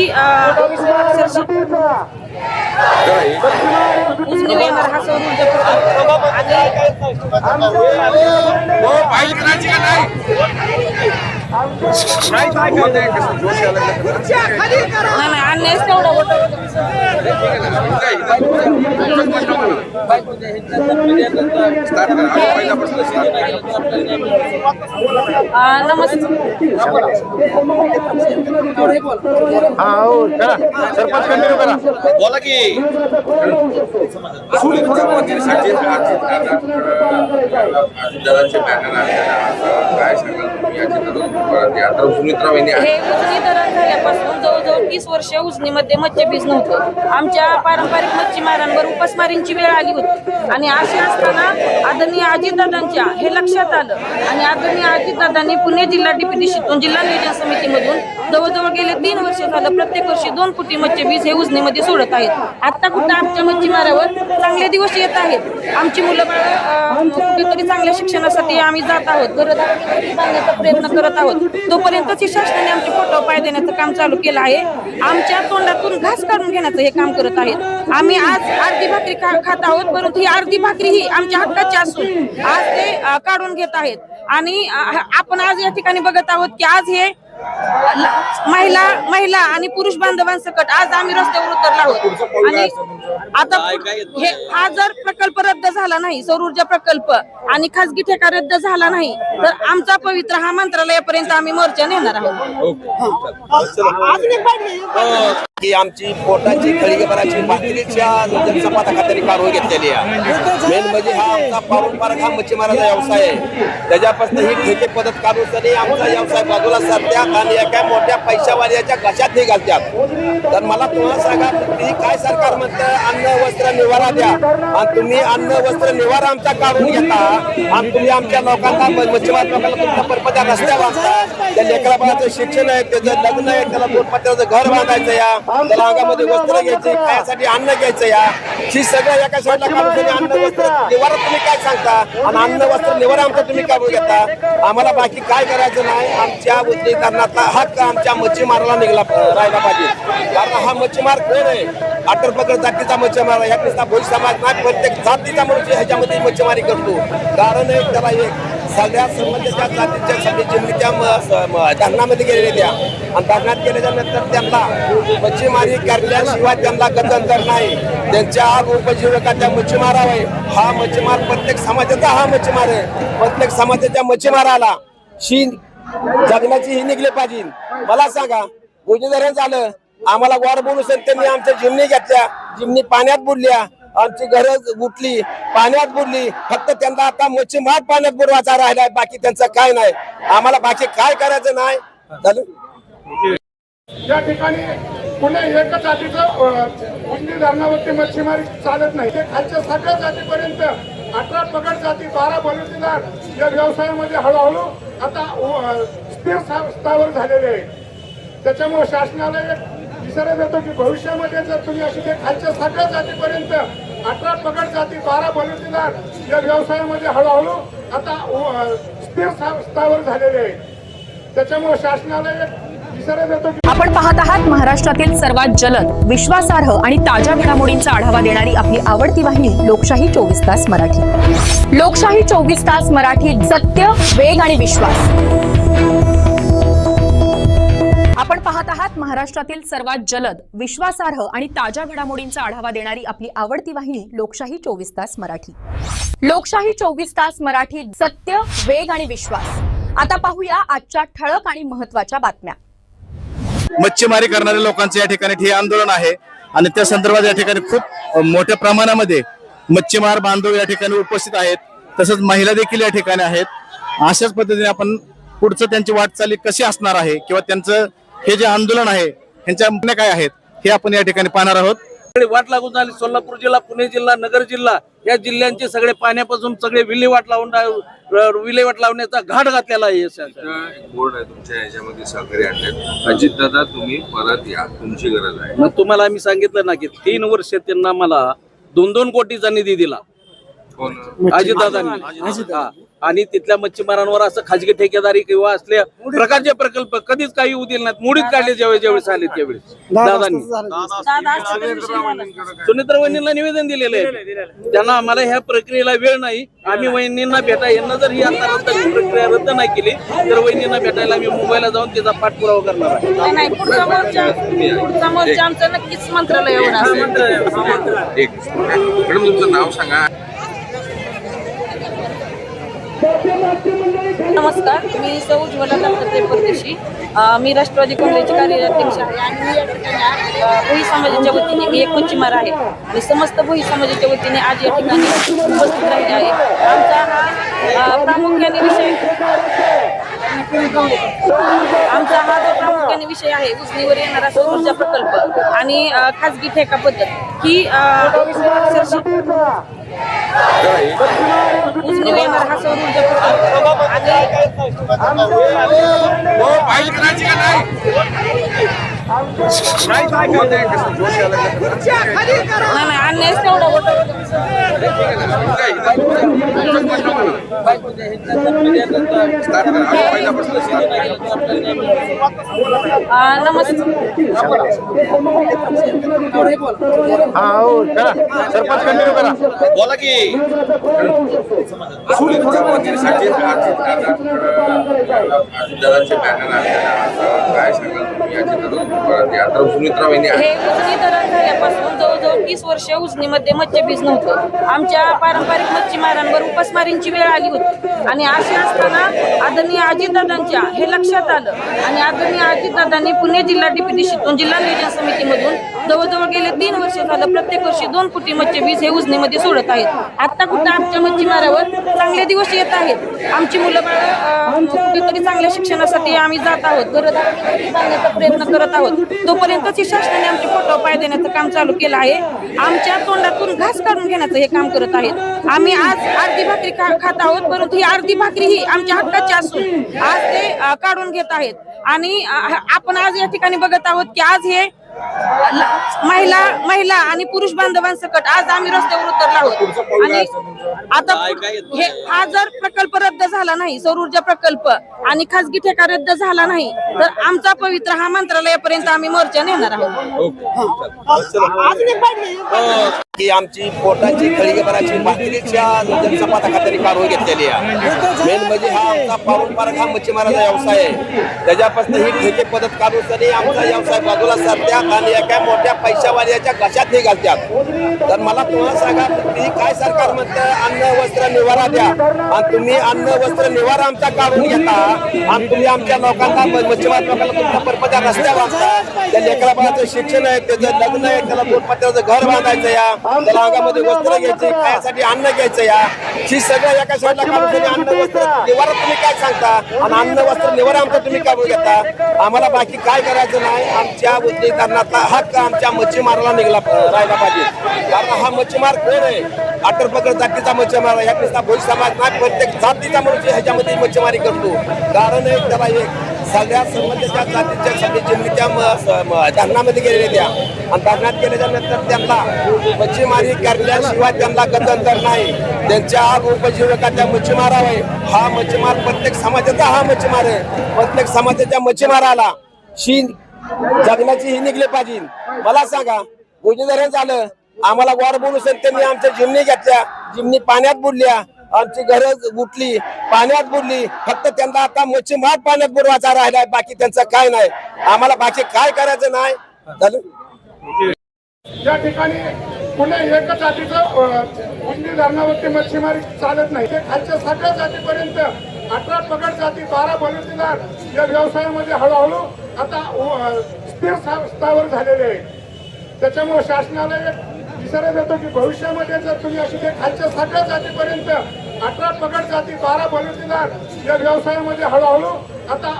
H: उजनीवर येणारा हा सौर ऊर्जा प्रकल्प नाही अन्यायच तेवढा
I: बोला की
G: दादांचे बॅनर काय सांगाल तुम्ही आता सुमित्रा वहिनी
H: हे उजनी धरण झाल्यापासून जवळजवळ 30 वर्ष उजनीमध्ये मच्छीबीज नव्हतं. आमच्या पारंपरिक मच्छीमारांवर उपासमारींची वेळ आली होती आणि असे असताना आदरणीय अजितदादांच्या हे लक्षात आलं आणि आदरणीय अजितदादांनी पुणे जिल्हा डीपीडीसीतून जिल्हा नियोजन समितीमधून जवळजवळ गेले 3 वर्ष झालं प्रत्येक वर्षी 2 कोटी मच्छीबीज हे उजनीमध्ये सोडत आहेत. आता कुठं आमच्या मच्छीमारावर चांगले दिवस येत आहेत. आमची मुलं कुठेतरी चांगल्या शिक्षणासाठी आम्ही जात आहोत, घरदार बांधण्याचा प्रयत्न करत आहोत. तोपर्यंतच शासनाने आमचे फोटो पाय देण्याचं काम चालू केलं आहे. आमच्या तोंडातून घास काढून घेण्याचं हे काम करत आहेत. आम्ही आज अर्धी भाकरी खात आहोत, परंतु ही अर्धी भाकरी ही आमच्या हक्काची असून आज ते काढून घेत आहेत. आणि आपण आज या ठिकाणी बघत आहोत की आज हे महिला आणि पुरुष बांधवांसकट आज आम्ही रस्त्यावर उतरलो आहोत. आणि आता हा जर प्रकल्प रद्द झाला नाही, सौर ऊर्जा प्रकल्प आणि खासगी ठेका रद्द झाला नाही तर आमचा पवित्र हा मंत्रालयापर्यंत आम्ही मोर्चा नेणार आहोत.
I: की आमची पोटाची खळगेपणाची बाटलीच्या जनसंपादक खात्याने काढून घेतलेली आहे. मेन म्हणजे हा आमचा पारंपरिक हा मच्छीमाराचा व्यवसाय आहे. त्याच्यापासून ही ठेके पद्धत काढून तरी आमचा व्यवसाय बाजूला सरत्यात आणि एका मोठ्या पैशावाल्याच्या घशात हे घालतात. तर मला तुम्हाला सांगा, तुम्ही काय सरकार म्हणतं अन्न वस्त्र निवारा द्या आणि तुम्ही अन्न वस्त्र निवारा आमचा काढून घेता आणि तुम्ही आमच्या लोकांना मच्छीमार लोकांना तुमच्या परपत्या रस्त्या बांधता. त्या लेकरा बाळाचं शिक्षण आहे, त्याचं लग्न आहे, त्याला बोलपत्राचं घर बांधायचं या त्याला अंगामध्ये वस्त्र घ्यायचे, खाण्यासाठी अन्न घ्यायचं या ही सगळं एका साईडला काढून अन्न वस्त्र निवारा तुम्ही काय सांगता आणि अन्न वस्त्र निवारा आमचा तुम्ही काढून घेता. आम्हाला बाकी काय करायचं नाही. आमच्या उद्योगकारणाचा हक्क आमच्या मच्छीमाराला निघला राहिला पाहिजे. कारण हा मच्छीमार कोण आहे? अटल पकड जातीचा मच्छीमार ह्या नुसता भोई समाज नाही, प्रत्येक जातीचा मनुष्य ह्याच्यामध्ये मच्छीमारी करतो. कारण एक त्याला एक सगळ्या संबंधाच्या जातीच्या सगळी जिमनी त्या धरणामध्ये गेलेल्या त्या आणि धरणात गेल्याच्या नंतर त्यांना मच्छीमारी करण्याशिवाय त्यांना गत्यंतर नाही. त्यांच्या उपजीविकाच्या मच्छीमारावर हा मच्छीमार प्रत्येक समाजाचा हा मच्छीमार आहे. प्रत्येक समाजाच्या मच्छीमाराला ही जगण्याची ही निघली पाहिजे. मला सांगा भोजधरण झालं आम्हाला वार बोलू त्यांनी आमच्या जिमनी घेतल्या, जिमनी पाण्यात बुडल्या, आमची घरं उठली पाण्यात बुडली. फक्त त्यांना आता मच्छीमार पाण्यात बुडवायचा राहिलाय, बाकी त्यांचं काय नाही. आम्हाला बाकी काय करायचं नाही.
J: या ठिकाणी पुणे एकच जातीचं उजनी धरणावरती मच्छीमारी चालत नाही. ते खालच्या सगळ्या जातीपर्यंत 18 पगड जाती 12 बलुतेदार या व्यवसायामध्ये हळूहळू आता स्थिर स्थावर झालेले आहे. त्याच्यामुळे शासनाला एक इशारा देतो की भविष्यामध्ये जर तुम्ही अशी ते खालच्या सगळ्या जातीपर्यंत 18 पगड जाती 12 बलुतेदार या व्यवसायामध्ये हळूहळू आता स्थिर स्थावर झालेले आहे. त्याच्यामुळे शासनाला एक इशारा देतो की
D: आपण पाहत आहात महाराष्ट्रातील सर्वात जलद, विश्वासार्ह आणि ताज्या घडामोडींचा आढावा देणारी आपली आवडती वाहिनी लोकशाही 24 तास मराठी. लोकशाही 24 तास मराठी, सत्य, वेग आणि विश्वास. आपण पाहत आहात महाराष्ट्रातील सर्वात जलद, विश्वासार्ह आणि ताज्या घडामोडींचा आढावा देणारी आपली आवडती वाहिनी लोकशाही 24 तास मराठी. लोकशाही 24 तास मराठी, सत्य, वेग आणि विश्वास. आता पाहूया आजच्या ठळक आणि महत्त्वाच्या बातम्या.
E: मच्छीमारी करणाऱ्या लोकांचं या ठिकाणी ठिय्या आंदोलन आहे आणि त्या संदर्भात या ठिकाणी खूप मोठ्या प्रमाणामध्ये मच्छीमार बांधव या ठिकाणी उपस्थित आहेत. तसंच महिला देखील या ठिकाणी आहेत. अशाच पद्धतीने आपण पुढचं त्यांची वाटचाली कशी असणार आहे किंवा त्यांचं हे जे आंदोलन आहे ह्यांच्या मागण्या काय आहेत हे आपण या ठिकाणी पाहणार आहोत.
F: वाट लागून झाली. सोलापूर जिल्हा, पुणे जिल्हा, नगर जिल्हा या जिल्ह्यांचे सगळे पाण्यापासून सगळे विल्हेवाट लावण्याचा घाट घातलेला आहे.
G: एक बोर्ड आहे तुमच्या याच्यामध्ये सहकारी आणण्यात. अजितदादा तुम्ही परत या, तुमची गरज आहे.
F: मग तुम्हाला आम्ही सांगितलं ना की 3 वर्ष त्यांना मला 2-2 कोटीचा निधी दिला अजितदादांनी. आणि तिथल्या मच्छीमारांवर असं खाजगी ठेकेदारी किंवा असल्या प्रकारचे प्रकल्प कधीच काही येऊ दिले नाहीत. मोडीत काढले ज्यावेळेस आले त्यावेळेस दादांनी. सुनेत्रा वहिनींना निवेदन दिलेलं आहे. त्यांना आम्हाला ह्या प्रक्रियेला वेळ नाही. आम्ही वहिनींना यांना जर ही आता प्रक्रिया रद्द नाही केली तर वहिनींना भेटायला आम्ही मुंबईला जाऊन त्याचा पाठपुरावा करणार आहे.
H: नाही, पुढचा मोर्चा आमचा नक्कीच मंत्रालय होणार.
G: एक मॅडम तुमचं नाव सांगा.
H: नमस्कार, मी सौ ज्वला दत्तात्रय परदेशी. मी राष्ट्रवादी काँग्रेसची कार्याध्यक्ष आहे आणि मी या ठिकाणी भोई समाजाच्या वतीने मी एक मच्छीमार आहे आणि समस्त भोई समाजाच्या वतीने आज या ठिकाणी उपस्थित राहिले आहे. आमचा हा प्रामुख्याने विषय विषय आहे उजनीवर येणारा सौर ऊर्जा प्रकल्प आणि खाजगी ठेका पद्धत ही उजनीवर येणारा हा सौर ऊर्जा प्रकल्प अन्याय तेवढा
E: बोला की
G: अजितदादांचे बॅनर आणलेला काय सांगाल तुम्ही अजितदादा परत या. तर सुमित्रा वहिनी
H: हे उजनी धरण झाल्यापासून जवळजवळ 30 वर्ष उजनीमध्ये मत्स्यबीज नव्हतं. आमच्या पारंपरिक मच्छीमारांवर उपासमारींची वेळ आली होती आणि असे असताना आदरणीय अजितदादांच्या हे लक्षात आलं आणि आदरणीय अजितदादांनी पुणे जिल्हा डीपीडीसीतून जिल्हा नियोजन समितीमधून जवळजवळ गेले 3 वर्ष झालं प्रत्येक वर्षी 2 कोटी मत्स्यबीज हे उजनीमध्ये सोडत आहेत. आता कुठं आमच्या मच्छीमारावर चांगले दिवस येत आहेत. आमची मुलं बाळ कुठेतरी चांगल्या शिक्षणासाठी आम्ही जात आहोत, जाण्याचा प्रयत्न करत आहोत. तोपर्यंतच शासनाने आमचे पोटावर पाय देण्याचं काम चालू केलं आहे. आमच्या तोंडातून घास काढून घेण्याचं हे काम करत आहेत. आम्ही आज अर्धी भाकरी खात आहोत, परंतु ही अर्धी भाकरी ही आमच्या हक्काची असून आज ते काढून घेत आहेत. आणि आपण आज या ठिकाणी बघत आहोत की आज हे महिला आणि पुरुष बांधवांसकट आज आम्ही रस्त्यावर उतरलो आहोत आणि आता हा जर प्रकल्प रद्द झाला नाही, सौर ऊर्जा प्रकल्प आणि खासगी ठेका रद्द झाला नाही, तर आमचा पवित्र हा मंत्रालयापर्यंत आम्ही मोर्चा नेणार आहोत.
I: की आमची पोटाची खळीभराची भाकरीच्या जनसंपादा खात्याने कारवाई घेतलेली आहे. मेन म्हणजे हा आमचा पारंपरिक हा मच्छीमाराचा व्यवसाय आहे. त्याच्यापासून ही ठेके पद्धत काढून आमचा व्यवसाय बाजूला सरत्यात आणि एका मोठ्या पैशावाल्याच्या घशात हे घालतात. तर मला तुम्हाला सांगा, तुम्ही काय सरकार म्हणतं अन्न वस्त्र निवारा द्या आणि तुम्ही अन्न वस्त्र निवारा आमचा काढून घेता आणि तुम्ही आमच्या लोकांना मच्छीमार लोकांना तुमच्या परपत्या रस्त्या बांधता. त्या लेकरा बाळाचं शिक्षण आहे, त्याचं लग्न आहे, त्याला 2 पत्र्याचं घर बांधायचं या, त्याला अंगामध्ये वस्त्र घ्यायचे, खाण्यासाठी अन्न घ्यायचं या, ही सगळं एका साईडला काढून तुम्ही अन्न वस्त्र निवारा तुम्ही काय सांगता आणि अन्न वस्त्र निवारा आमचा तुम्ही काढून घेता. आम्हाला बाकी काय करायचं नाही. आमच्या उद्योगकारणाचा हक्क आमच्या मच्छीमाराला निघला राहिला पाहिजे. कारण हा मच्छीमार कोण आहे? आटरपगड जातीचा मच्छीमार आहे. ह्या भोई समाज नाही, प्रत्येक जातीचा मनुष्य ह्याच्यामध्ये मच्छीमारी करतो. कारण एक त्याला एक सगळ्या संबंधित जातीच्या सगळी जिम्मी त्या धरणामध्ये गेलेल्या त्या आणि धरणात गेल्याच्या नंतर त्यांना मच्छीमारी करण्याशिवाय त्यांना गत्यंतर नाही. त्यांच्या उपजीविका त्या मच्छीमारावर आहे. हा मच्छीमार प्रत्येक समाजाचा हा मच्छीमार आहे. प्रत्येक समाजाच्या मच्छीमाराला जगण्याची ही निघली पाहिजे. मला सांगा, उजनीधरण झालं, आम्हाला वार बोलू त्यांनी आमच्या जिमनी घेतल्या, जिमनी पाण्यात बुडल्या, आमची घरं उठली, पाण्यात बुडली. फक्त त्यांना आता मच्छीमार पाण्यात बुडवायचा राहिलाय, बाकी त्यांचं काय नाही. आम्हाला बाकी काय करायचं नाही.
J: या ठिकाणी पुणे एकच जातीचं उजनी धरणावरती मच्छीमारी चालत नाही. ते खालच्या सगळ्या जातीपर्यंत 18 पगड जाती, 12 बलुतेदार या व्यवसायामध्ये हळूहळू आता स्थिर स्तरावर झालेले आहे. त्याच्यामुळे शासनाला एक इशारा देतो की भविष्यामध्ये जर तुम्ही अशी ते खालच्या सगळ्या जातीपर्यंत 18 पगड जाती, 12 बलुतेदार या व्यवसायामध्ये हळूहळू आता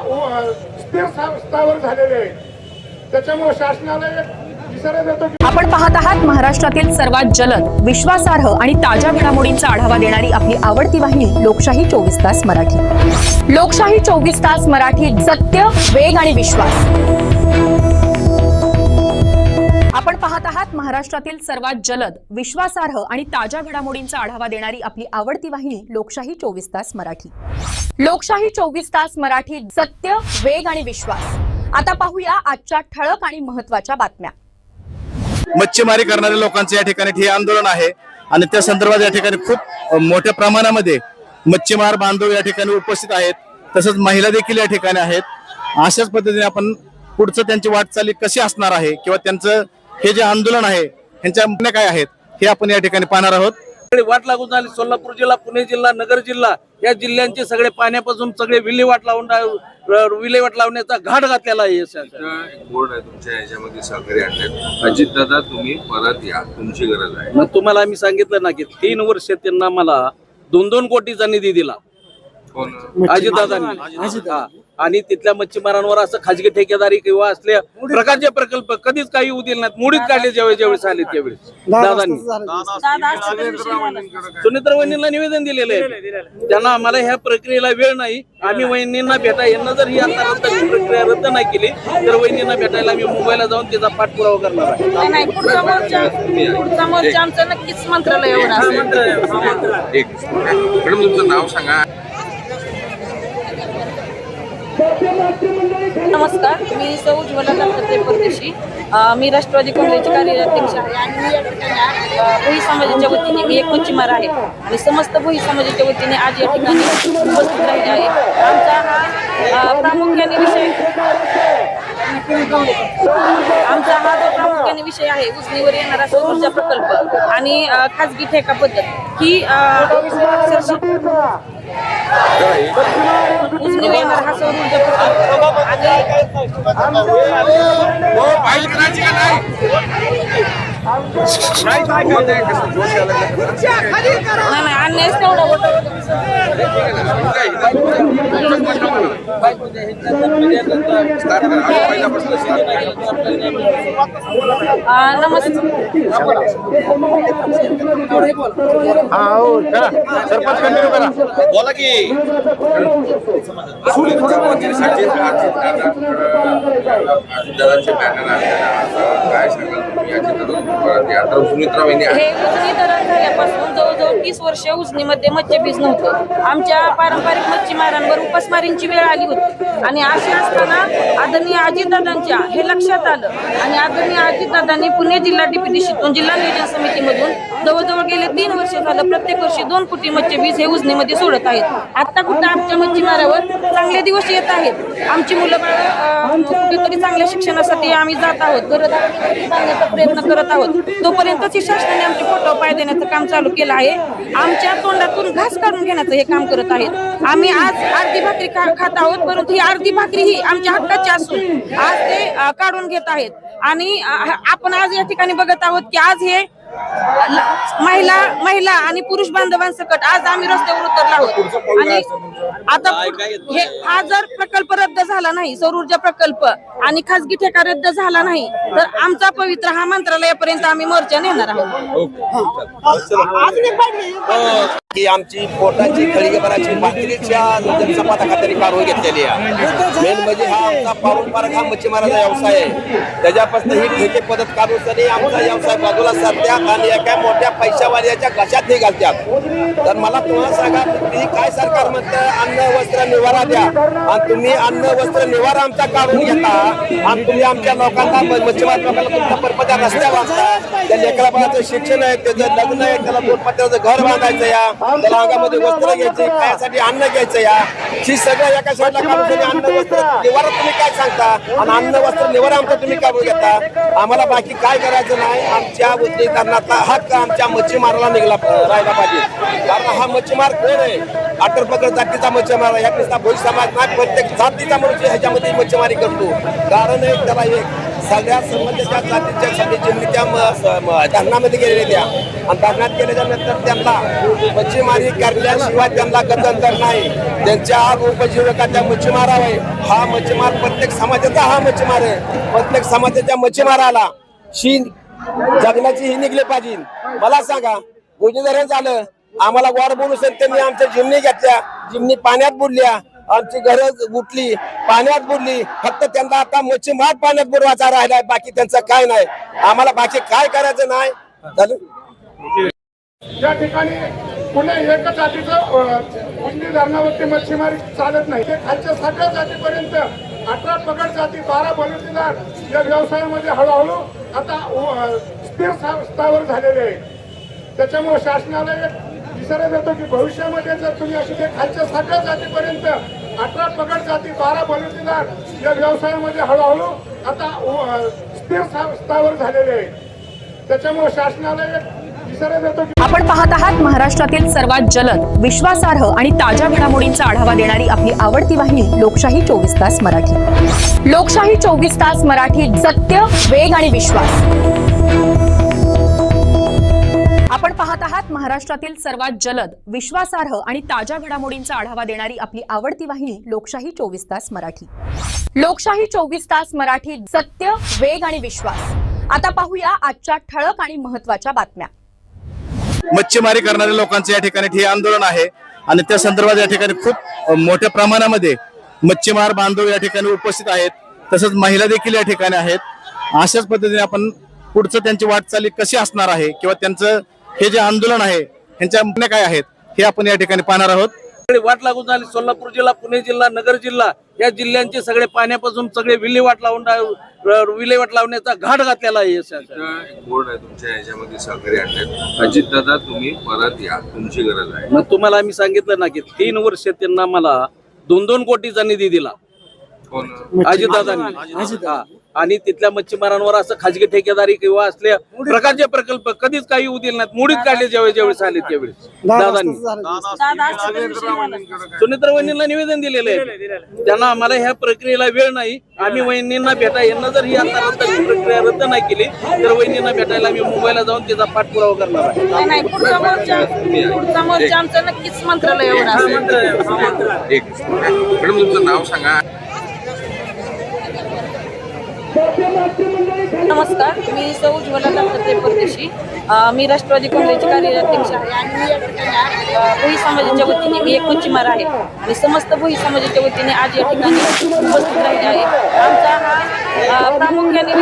J: स्थिर स्तरावर झालेले आहे. त्याच्यामुळे शासनाला एक इशारा देतो की
D: आपण पाहत आहात महाराष्ट्रातील सर्वात जलद, विश्वासार्ह आणि ताज्या घडामोडींचा आढावा देणारी आपली आवडती वाहिनी लोकशाही 24 तास मराठी. लोकशाही 24 तास मराठी, सत्य, वेग आणि विश्वास. आपण पाहत आहात महाराष्ट्रातील सर्वात जलद, विश्वासार्ह आणि ताज्या घडामोडींचा आढावा देणारी आपली आवडती वाहिनी लोकशाही 24 तास मराठी. लोकशाही 24 तास मराठी, सत्य, वेग आणि विश्वास. आता पाहूया आजच्या ठळक आणि महत्त्वाच्या बातम्या.
E: मच्छीमारी करणाऱ्या लोकांचे या ठिकाणी ठिय्या आंदोलन आहे आणि त्या संदर्भात या ठिकाणी खूप मोठ्या प्रमाणामध्ये मच्छीमार बांधव या ठिकाणी उपस्थित आहेत. तसंच महिला देखील या ठिकाणी आहेत. अशाच पद्धतीने आपण पुढचं त्यांची वाटचाली कशी असणार आहे किंवा त्यांचं हे जे आंदोलन आहे ह्यांच्या मागण्या काय आहेत हे आपण या ठिकाणी पाहणार आहोत.
F: वाट लागून झाली. सोलापूर जिल्हा, पुणे जिल्हा, नगर जिल्हा या जिल्ह्यांचे सगळे पाण्यापासून सगळे विल्हेवाट लावण्याचा घाट घातलेला आहे.
G: बोर्ड आहे तुमच्या याच्यामध्ये सहकारी आणण्यात. अजित दादा तुम्ही परत या, तुमची गरज आहे.
F: मग तुम्हाला आम्ही सांगितलं ना की 3 वर्ष त्यांना मला 2-2 कोटीचा निधी दिला अजितदादांनी. आणि तिथल्या मच्छीमारांवर असं खाजगी ठेकेदारी किंवा असल्या प्रकारचे प्रकल्प कधीच काही होऊ दिले नाहीत. मोडीत काढले ज्यावेळेस आले त्यावेळेस दादांनी. सुनेत्रा वहिनींना निवेदन दिलेलं आहे. त्यांना आम्हाला ह्या प्रक्रियेला वेळ नाही. आम्ही वहिनींना यांना जर ही आता प्रक्रिया रद्द नाही केली तर वहिनींना भेटायला आम्ही मुंबईला जाऊन त्याचा पाठपुरावा करणार आहे.
H: नाही, पुढचा मोर्चा आमचा नक्कीच मंत्रालयावर असेल.
G: मॅडम तुमचं नाव सांगा.
H: नमस्कार, मी सौ उज्ज्वला दत्तात्रय परदेशी. मी राष्ट्रवादी काँग्रेसची कार्याध्यक्ष आहे आणि मी या ठिकाणी भोई समाजाच्या वतीने मी एक मच्छीमार आहे आणि समस्त भोई समाजाच्या वतीने आज या ठिकाणी उपस्थित राहिले आहे. आमचा हा प्रामुख्याने विषय आहे उजनीवर येणारा सौर ऊर्जा प्रकल्प आणि खाजगी ठेका पद्धत ही उजनीवर येणारा हा सौर ऊर्जा प्रकल्प नाही अन्यायच तेवढा होता. नमस्ते.
E: बोला की
G: दादांचे बॅनर आणले ना, आता काय सांगाल तुम्ही याच्याबद्दल? आता सुमित्रा वहिनी आहे.
H: हे उजनी धरण झाल्यापासून जवळजवळ 30 वर्ष उजनीमध्ये मच्छीबीज नव्हतं. आमच्या पारंपरिक मच्छीमारांवर उपासमारींची वेळ आली होती आणि अशी असताना आदरणीय अजितदादांच्या हे लक्षात आलं आणि आदरणीय अजितदादांनी पुणे जिल्हा डीपीटीसीतून जिल्हा नियोजन समितीमधून जवळजवळ गेले 3 वर्ष झालं प्रत्येक वर्षी 2 कोटी मच्छीबीज हे उजनीमध्ये सोडत आहेत. आता कुठं आमच्या मच्छीमारावर चांगले दिवस येत आहेत. आमची मुलं बाळं कुठेतरी चांगल्या शिक्षणासाठी आम्ही जात आहोत, घरदारांसाठी बांधण्याचा प्रयत्न करत आहोत. तोपर्यंतच शासनाने आमचे फोटो पाय देण्याचं काम चालू केलं आहे. आमच्या तोंडातून घास काढून घेण्याचं हे काम करत आहेत. आम्ही आज अर्धी भाकरी खात आहोत, परंतु ही अर्धी भाकरी ही आमच्या हक्काची असून आज ते काढून घेत आहेत. आणि आपण आज या ठिकाणी बघत आहोत की आज हे महिला आणि पुरुष बांधवांसकट आज आम्ही रस्त्यावर उतरलो आहोत. आणि आता हा जर प्रकल्प रद्द झाला नाही, सौर ऊर्जा प्रकल्प आणि खासगी ठेका रद्द झाला नाही, तर आमचा पवित्र हा मंत्रालयापर्यंत आम्ही मोर्चा नेणार आहोत.
I: की आमची पोटाची खळीभराची भाकरीच्या जनसंपादकांनी कारवाई घेतलेली आहे. मेन म्हणजे हा आमचा पारंपरिक हा मच्छीमाराचा व्यवसाय आहे. त्याच्यापासून ही ठेके पद्धत काढून आमचा व्यवसाय बाजूला सरत्यात आणि एका मोठ्या पैशावाल्याच्या घशात हे घालतात. तर मला तुम्हाला सांगा, तुम्ही काय सरकार म्हणतं अन्न वस्त्र निवारा द्या आणि तुम्ही अन्न वस्त्र निवारा आमचा काढून घेता आणि तुम्ही आमच्या लोकांना मच्छीमार लोकांना तुमचा परपत्या रस्त्या बांधता. त्या लेकरा बाळाचं शिक्षण आहे, त्याचं लग्न आहे, त्याला दोरपत्र्याचं घर बांधायचं या, त्याला अंगामध्ये वस्त्र घ्यायचे, खायासाठी अन्न घ्यायचं या, ही सगळं एका साईडला काढून अन्न वस्त्र निवारा तुम्ही काय सांगता आणि अन्न वस्त्र निवारा आमचा तुम्ही काढून घेता. आम्हाला बाकी काय करायचं नाही. आमच्या उद्योगकारणाचा हक्क आमच्या मच्छीमाराला निघाला राहिला पाहिजे. कारण हा मच्छीमार कोण आहे? आटरपगड जातीचा मच्छीमार आहे. ह्या भोई समाज नाही, प्रत्येक जातीचा मनुष्य ह्याच्यामध्ये मच्छीमारी करतो. कारण एक त्याला एक सगळ्या संबंधीच्या जातीच्या समितीच्या धरणामध्ये गेलेल्या त्या आणि धरणात गेल्याच्या नंतर त्यांना मच्छीमारी करण्याशिवाय त्यांना गत्यंतर नाही. त्यांच्या उपजीविकाच्या मच्छीमार आहे. हा मच्छीमार प्रत्येक समाजाचा हा मच्छीमार आहे. प्रत्येक समाजाच्या मच्छीमाराला शी जगण्याची ही निघली पाहिजे. मला सांगा, उजनीधरण झालं, आम्हाला वार बोलू त्यांनी आमच्या जिमनी घेतल्या, जिमनी पाण्यात बुडल्या, आमची गरज उठली, पाण्यात बुडली. फक्त त्यांना आता मच्छीमार पाण्यात बुडवायचा राहिलाय, बाकी त्यांचं काय नाही. आम्हाला बाकी काय करायचं नाही.
J: या ठिकाणी पुणे एकच जातीचं उजनी धरणावरती मच्छीमारी चालत नाही. ते खालच्या सगळ्या जातीपर्यंत 18 पगड जाती, 12 बलुतेदार या व्यवसायामध्ये हळूहळू आता स्थिर स्थावर झालेले आहे. त्याच्यामुळे शासनाला एक इशारा देतो की भविष्यामध्ये जर तुम्ही अशी ते खालच्या सगळ्या जातीपर्यंत 18 पगड जाती, 12 बलुतेदार या व्यवसायामध्ये हळूहळू आता स्थिर स्थावर झालेले आहे. त्याच्यामुळे शासनाला एक इशारा देतो की
D: आपण पाहत आहात महाराष्ट्रातील सर्वात जलद, विश्वासार्ह आणि ताज्या घडामोडींचा आढावा देणारी आपली आवडती वाहिनी लोकशाही 24 तास मराठी. लोकशाही 24 तास मराठी, सत्य, वेग आणि विश्वास. आपण पाहत आहात महाराष्ट्रातील सर्वात जलद, विश्वासार्ह आणि ताज्या घडामोडींचा आढावा देणारी आपली आवडती वाहिनी लोकशाही 24 तास मराठी. लोकशाही 24 तास मराठी, सत्य, वेग आणि विश्वास. आता पाहूया आजच्या ठळक आणि महत्त्वाच्या बातम्या.
E: मच्छीमारी करणाऱ्या लोकांचं या ठिकाणी हे आंदोलन आहे आणि त्या संदर्भात या ठिकाणी खूप मोठ्या प्रमाणामध्ये मच्छीमार बांधव या ठिकाणी उपस्थित आहेत. तसंच महिला देखील या ठिकाणी आहेत. अशाच पद्धतीने आपण पुढचं त्यांची वाटचाली कशी असणार आहे किंवा त्यांचं हे जे आंदोलन आहे ह्यांच्या मागण्या काय आहेत हे आपण या ठिकाणी पाहणार आहोत.
F: वाट लागून झाली. सोलापूर जिल्हा, पुणे जिल्हा, नगर जिल्हा या जिल्ह्यांचे सगळे पाण्यापासून सगळे विल्हेवाट लावण्याचा घाट घातलेला आहे.
G: बोर्ड आहे तुमच्या ह्याच्यामध्ये सहकारी आणले. अजितदादा तुम्ही परत या, तुमची गरज आहे.
F: मग तुम्हाला आम्ही सांगितलं ना की 3 वर्ष त्यांना मला 2-2 कोटीचा निधी दिला अजितदादांनी. आणि तिथल्या मच्छीमारांवर असं खाजगी ठेकेदारी किंवा असल्या प्रकारचे प्रकल्प कधीच काही येऊ दिले नाहीत. मोडीत काढले ज्यावेळेस आले त्यावेळेस दादांनी सुनेत्रा वहिनींना निवेदन दिलेलं आहे. त्यांना आम्हाला ह्या प्रक्रियेला वेळ नाही. आम्ही वहिनींना यांना जर ही आता प्रक्रिया रद्द नाही केली तर वहिनींना भेटायला आम्ही मुंबईला जाऊन त्याचा पाठपुरावा करणार आहे.
H: नाही पुढचा मोर्चा आमचं नक्कीच मंत्रालयावर असेल.
G: एक मॅडम तुमचं नाव सांगा.
H: नमस्कार, मी सौ उज्ज्वला दत्तात्रय परदेशी. मी राष्ट्रवादी काँग्रेसची कार्याध्यक्ष आहे आणि मी या ठिकाणी भोई समाजाच्या वतीने मी एक मच्छीमार आहे आणि समस्त भोई समाजाच्या वतीने आज या ठिकाणी उपस्थित राहिले आहे. आमचा हा प्रामुख्याने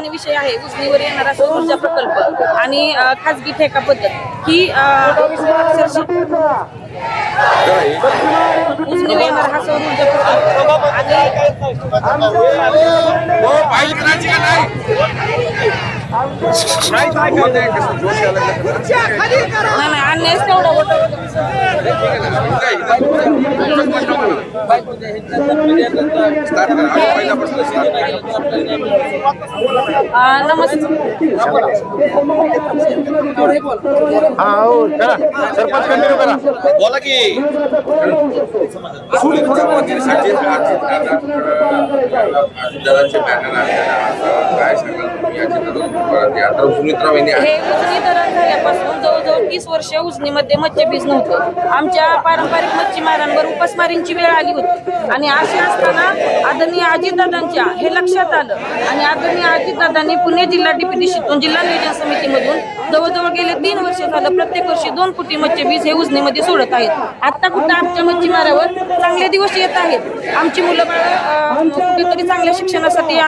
H: विषय आहे उजनीवर येणारा सौर ऊर्जा प्रकल्प आणि खाजगी ठेका पद्धत ही उजनीवर येणारा हा सौर ऊर्जा प्रकल्प नाही अन्यायच तेवढा
E: बोला की
G: दादांचे बॅनर आणलेला काय सांगाल तुम्ही आता सुमित्रा वहिनी
H: हे उजनी धरण झाल्यापासून जवळजवळ 30 वर्ष उजनीमध्ये मत्स्यबीज नव्हतं. आमच्या पारंपरिक मच्छीमारांवर उपासमारींची वेळ आली होती आणि असे असताना आदरणीय अजितदादांच्या हे लक्षात आलं आणि आदरणीय अजितदादांनी पुणे जिल्हा डीपीडीसीतून जिल्हा नियोजन समितीमधून जवळजवळ गेले 3 वर्ष झालं प्रत्येक वर्षी 2 कोटी मत्स्यबीज हे उजनीमध्ये सोडत आहेत. आता कुठं आमच्या मच्छीमारावर चांगले दिवस येत आहेत. आमची मुलं कुठेतरी चांगल्या शिक्षणासाठी